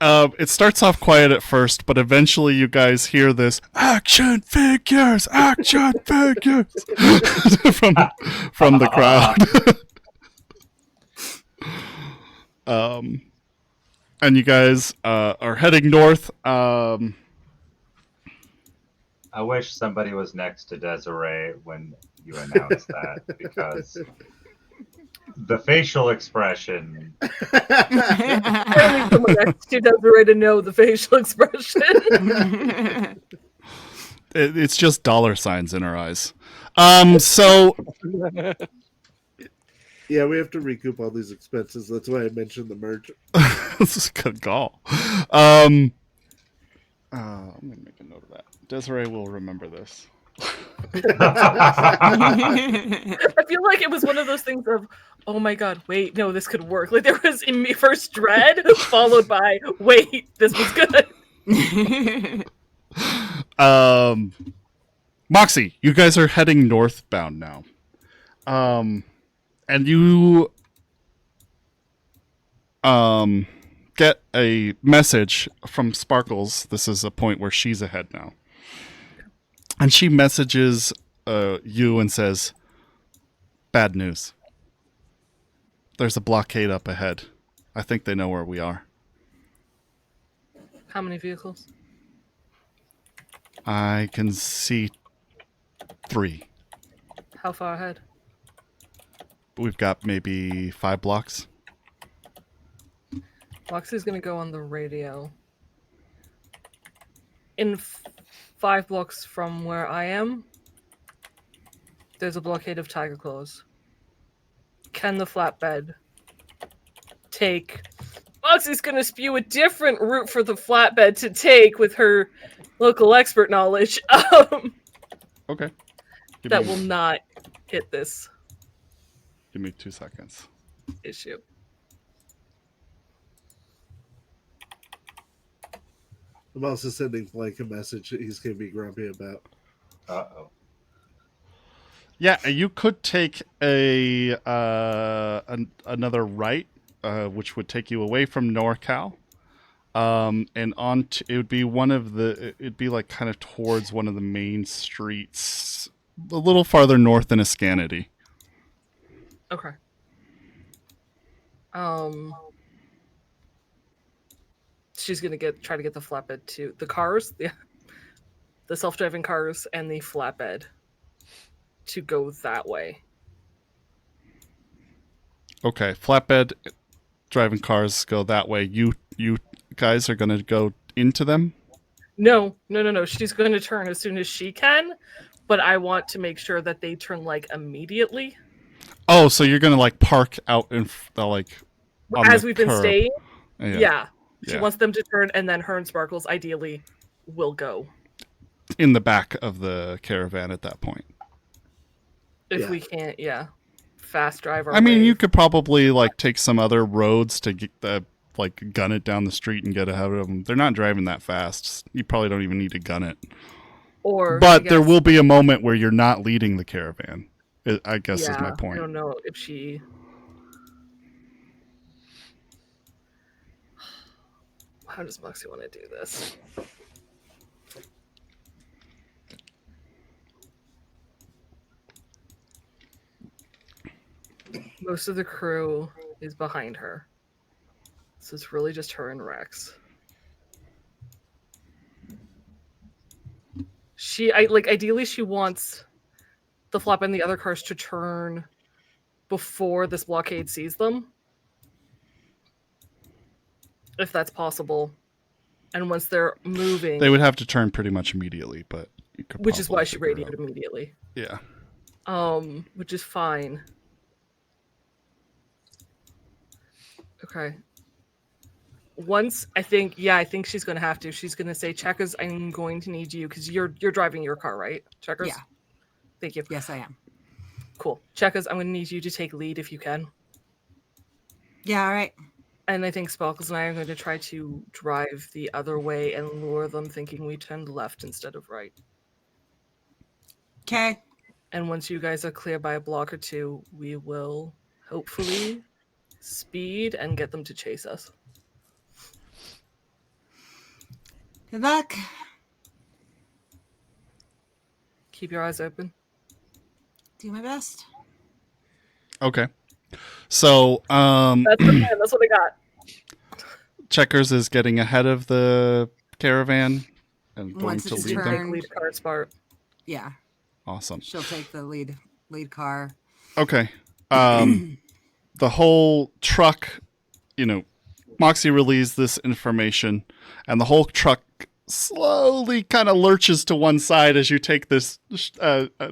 It starts off quiet at first, but eventually you guys hear this action figures from the crowd. And you guys are heading north. I wish somebody was next to Desiree when you announced that, because the facial expression. Apparently someone next to Desiree to know the facial expression. It's just dollar signs in her eyes. So Yeah, we have to recoup all these expenses. That's why I mentioned the merch. this is a good call. I'm gonna make a note of that. Desiree will remember this. I feel like it was one of those things of, oh my god, wait, no, this could work. Like there was in me first dread, followed by, wait, this was good. Moxie, you guys are heading northbound now. And you get a message from Sparkles. This is a point where she's ahead now. And she messages you and says, bad news. There's a blockade up ahead. I think they know where we are. How many vehicles? I can see 3. How far ahead? We've got maybe 5 blocks. Moxie's gonna go on the radio. In 5 blocks from where I am, there's a blockade of tiger claws. Can the flatbed take... Moxie's gonna spew a different route for the flatbed to take with her local expert knowledge. Okay. That will not hit this Give me 2 seconds. issue. I'm also sending Blake a message that he's going to be grumpy about. Uh-oh. Yeah, you could take another right, which would take you away from NorCal, and on to, it would be it'd be like kind of towards one of the main streets, a little farther north than Escanity. Okay. She's gonna try to get the flatbed to the cars, the self-driving cars and the flatbed to go that way. Okay, flatbed driving cars go that way. You guys are gonna go into them? No. She's going to turn as soon as she can, but I want to make sure that they turn like immediately. Oh, so you're gonna like park out in like on as the we've been curb. staying. Yeah. She wants them to turn, and then her and Sparkles ideally will go In the back of the caravan at that point. if we can't. Fast drive our I mean, way. you could probably like take some other roads to get like gun it down the street and get ahead of them. They're not driving that fast. You probably don't even need to gun it. But there will be a moment where you're not leading the caravan. I guess is my point. I don't know if she. How does Moxie want to do this? Most of the crew is behind her. So it's really just her and Rex. Ideally she wants the flop and the other cars to turn before this blockade sees them. If that's possible. And once they're moving... They would have to turn pretty much immediately, but... You could which is why she figure it radioed out. immediately. Yeah. Which is fine. Okay. once I think she's going to have to. She's going to say, "Checkers, I'm going to need you because you're driving your car, right? Checkers." Yeah. Thank you. Yes, I am. Cool. Checkers, I'm going to need you to take lead if you can. Yeah, all right. And I think Sparkles and I are going to try to drive the other way and lure them thinking we turned left instead of right. Okay. And once you guys are clear by a block or two, we will hopefully speed and get them to chase us. Good luck. Keep your eyes open. Do my best. Okay. So, That's the plan. That's what I got. Checkers is getting ahead of the caravan and going Once to it's lead them. turned- Lead car smart. Yeah, Awesome. she'll take the lead car. Okay. The whole truck, Moxie relieves this information, and the whole truck slowly kind of lurches to one side as you take this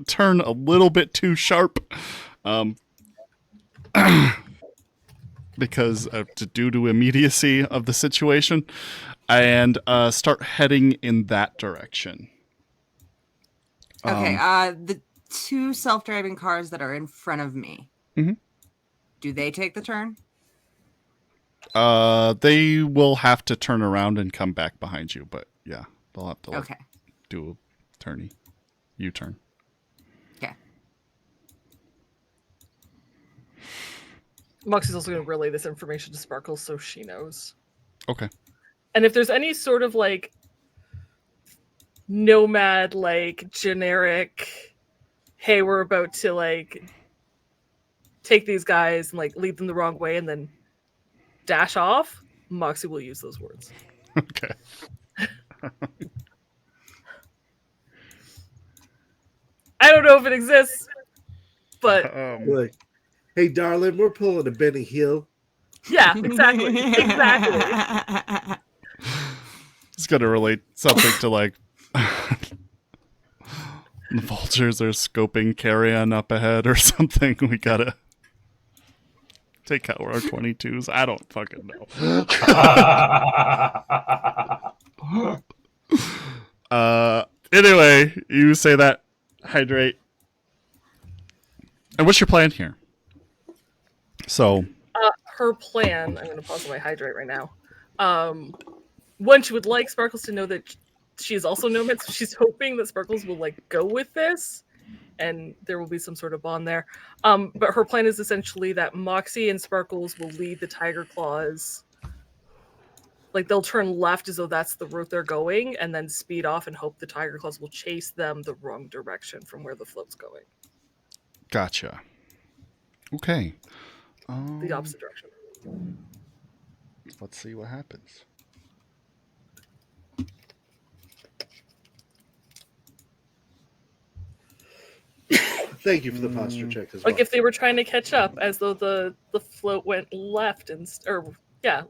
turn a little bit too sharp. Because due to immediacy of the situation, and start heading in that direction. Okay, the two self-driving cars that are in front of me. Mhm. Do they take the turn? They will have to turn around and come back behind you, but yeah, they'll have to Okay. do a U-turn. Okay. Moxie's also going to relay this information to Sparkles so she knows. Okay. And if there's any sort of nomad, generic, hey, we're about to take these guys and lead them the wrong way and then dash off, Moxie will use those words. Okay. I don't know if it exists, but Like, hey, darling, we're pulling a Benny Hill. yeah, exactly. Exactly. It's gonna relate something to the vultures are scoping carrion up ahead or something. We gotta take out our 22s. I don't fucking know. Anyway, you say that. Hydrate. And what's your plan here? So Her plan, I'm going to pause on my hydrate right now. One, she would like Sparkles to know that she is also nomad, so she's hoping that Sparkles will go with this, and there will be some sort of bond there. But her plan is essentially that Moxie and Sparkles will lead the Tiger Claws. They'll turn left as though that's the route they're going, and then speed off and hope the Tiger Claws will chase them the wrong direction from where the float's going. gotcha. Okay. The opposite direction. Let's see what happens. Thank you for the posture check as well. If they were trying to catch up, as though the float went left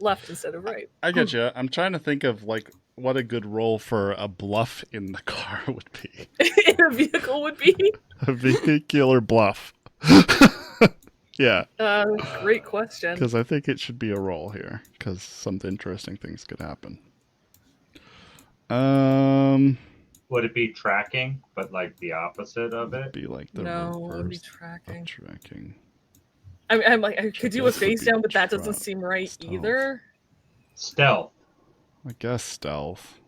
left instead of right. I get you. I'm trying to think of what a good role for a bluff in the car would be. In a vehicle would be. A vehicular bluff. Yeah. Great question. Because I think it should be a roll here. Because some interesting things could happen. Would it be tracking, but the opposite of it? Be the No, it would be reverse tracking. of tracking. I'm I could do a This would face be down, but that doesn't trap seem right stealth. either. Stealth. I guess stealth.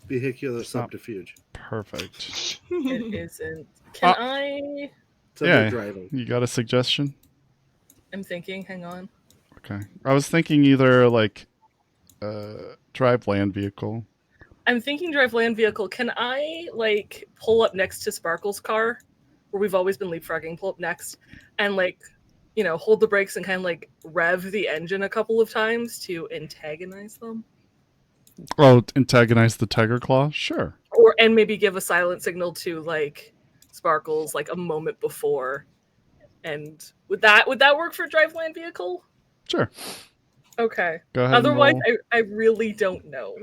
Vehicular It's not- subterfuge. Perfect. It isn't. Can I? Somebody Yeah. driving. You got a suggestion? I'm thinking. Hang on. Okay. I was thinking either drive land vehicle. I'm thinking drive land vehicle. Can I pull up next to Sparkle's car, where we've always been leapfrogging? Pull up next, and hold the brakes and kind of rev the engine a couple of times to antagonize them, Oh, antagonize the tiger claw? Sure. and maybe give a silent signal to Sparkles a moment before. And would that work for drive land vehicle? Sure. Okay. Go ahead. Otherwise, and roll. I really don't know.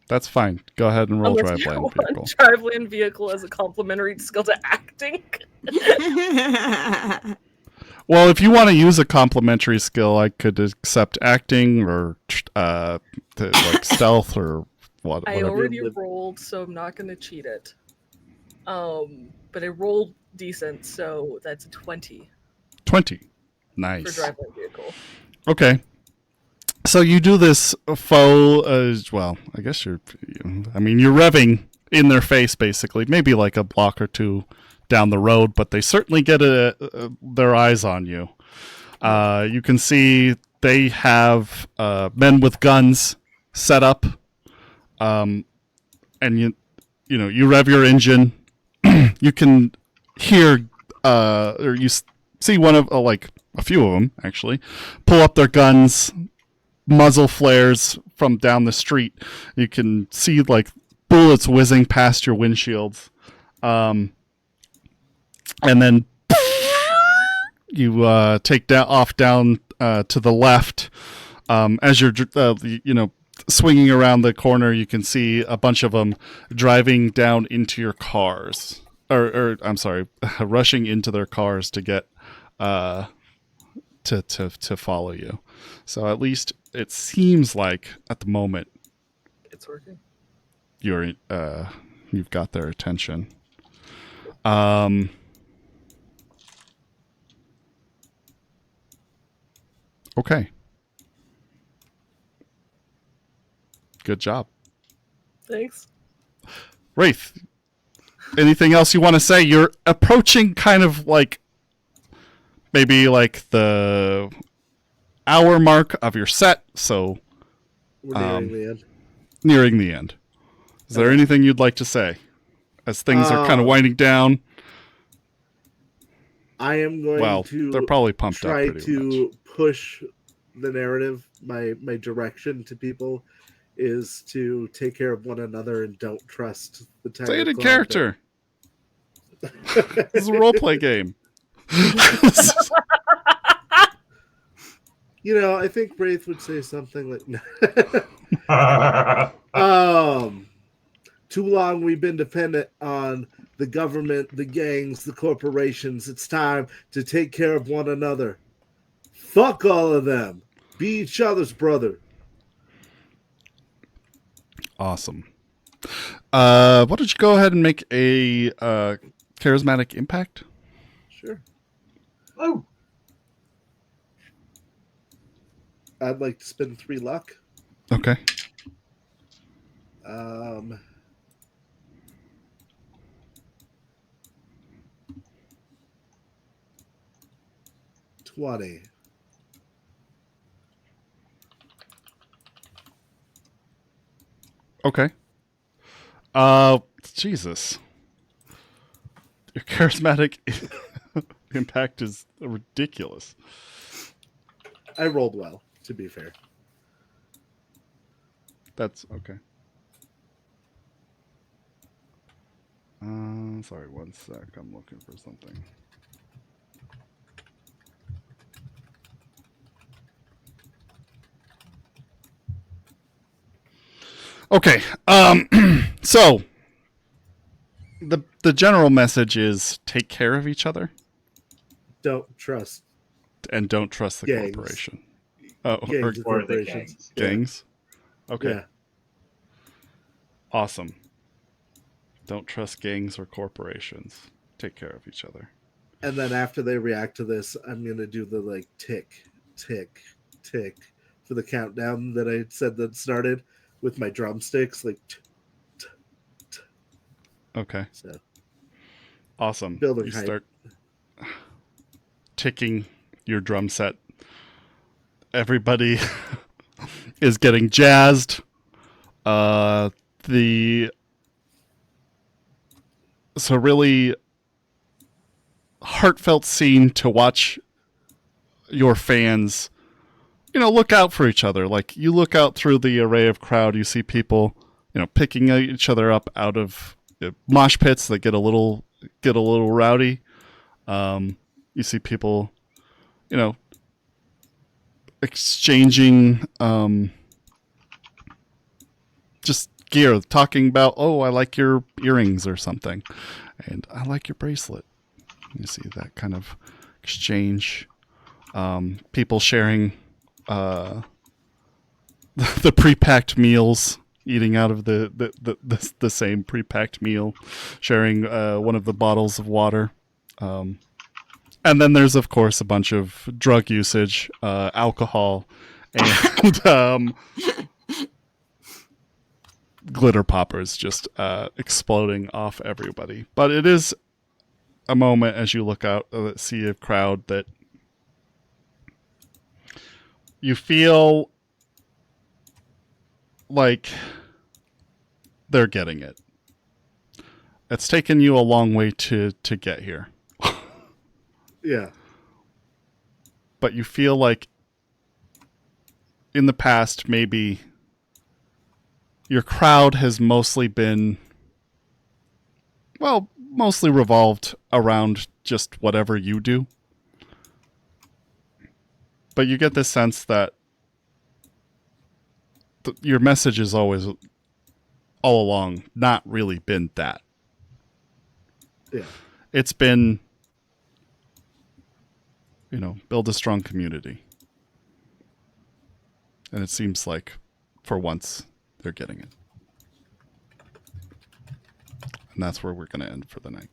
That's fine. Go ahead and roll Unless drive you land want vehicle. drive land vehicle as a complementary skill to acting. Well, if you want to use a complementary skill, I could accept acting or like stealth or I whatever. already rolled, so I'm not gonna cheat it. But I rolled decent, so that's a 20 20. for Nice. driving a vehicle. Okay. So you do this faux, well, I guess you're revving in their face, basically. Maybe like a block or two down the road, but they certainly get their eyes on you. You can see they have men with guns set up, and you rev your engine. You can hear, or you see one of like a few of them actually pull up their guns, muzzle flares from down the street. You can see like bullets whizzing past your windshields, and then you take off down to the left. As you're swinging around the corner, you can see a bunch of them driving down into your cars, or I'm sorry, rushing into their cars to get to follow you. So at least it seems like at the moment It's working. you've got their attention. Okay. Good job. Thanks. Wraith, anything else you want to say? You're approaching kind of like maybe like the hour mark of your set, so We're nearing the end. nearing the end. Is there anything you'd like to say as things are kind of winding down? I am going to they're probably pumped try up pretty to much. push the narrative. My direction to people is to take care of one another and don't trust the time. Say it in character. This is a role-play game. I think Wraith would say something like, too long we've been dependent on the government, the gangs, the corporations. It's time to take care of one another. Fuck all of them. Be each other's brother. Awesome. Why don't you go ahead and make a charismatic impact? Sure. Oh, I'd like to spend 3 luck. Okay. 20. Okay. Jesus. Your charismatic impact is ridiculous. I rolled well, to be fair. That's okay. Sorry, one sec. I'm looking for something. Okay. So the general message is take care of each other Don't trust and don't trust the gangs. corporation. Oh, Gangs or and or the corporations. gangs. gangs. Okay. Yeah. Awesome. Don't trust gangs or corporations. Take care of each other. And then after they react to this, I'm going to do the like tick, tick, tick for the countdown that I said that started with my drumsticks. Like, Okay. so Awesome. Building You height. start ticking your drum set. Everybody is getting jazzed. It's a really heartfelt scene to watch your fans, look out for each other. Like you look out through the array of crowd, you see people, picking each other up out of mosh pits that get a little rowdy. You see people, exchanging just gear, talking about, oh, I like your earrings or something, and I like your bracelet. You see that kind of exchange People sharing the pre-packed meals, eating out of the same pre-packed meal, sharing one of the bottles of water. And then there's, of course, a bunch of drug usage, alcohol, and glitter poppers just exploding off everybody. But it is a moment as you look out at the sea of crowd that you feel like they're getting it. It's taken you a long way to get here. Yeah. But you feel like in the past, maybe your crowd has mostly been, well, mostly revolved around just whatever you do. But you get this sense that your message has always, all along, not really been that. Yeah. It's been, build a strong community. And it seems like, for once, they're getting it. And that's where we're going to end for the night.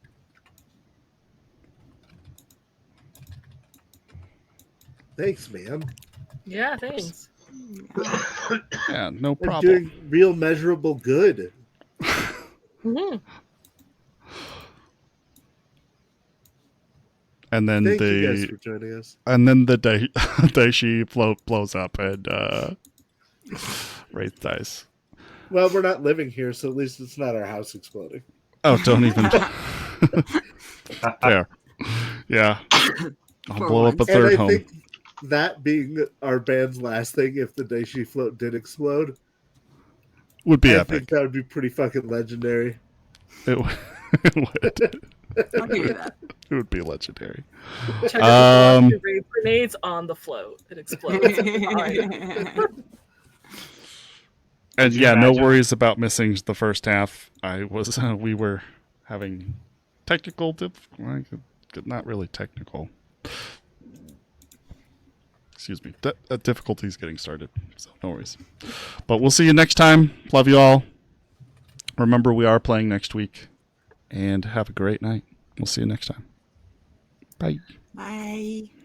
Thanks, man. Yeah, thanks. Yeah, no I'm problem. doing real measurable good. Mm-hmm. And then Thank you guys for joining us. And then the Daishi blows up and Wraith dies. Well, we're not living here, so at least it's not our house exploding. Oh, don't even. There. Yeah. I'll For blow up a once. third And I home. think that being our band's last thing, if the Daishi float did explode, Would be I epic. think that would be pretty fucking legendary. It would. I'll give you that. It would be legendary. Check out the raid grenades on the float. It explodes. Fine. And Could you yeah, no imagine? worries about missing the first half. We were having technical not really technical. Excuse me. Difficulties getting started. So no worries. But we'll see you next time. Love you all. Remember, we are playing next week. And have a great night. We'll see you next time. Bye. Bye.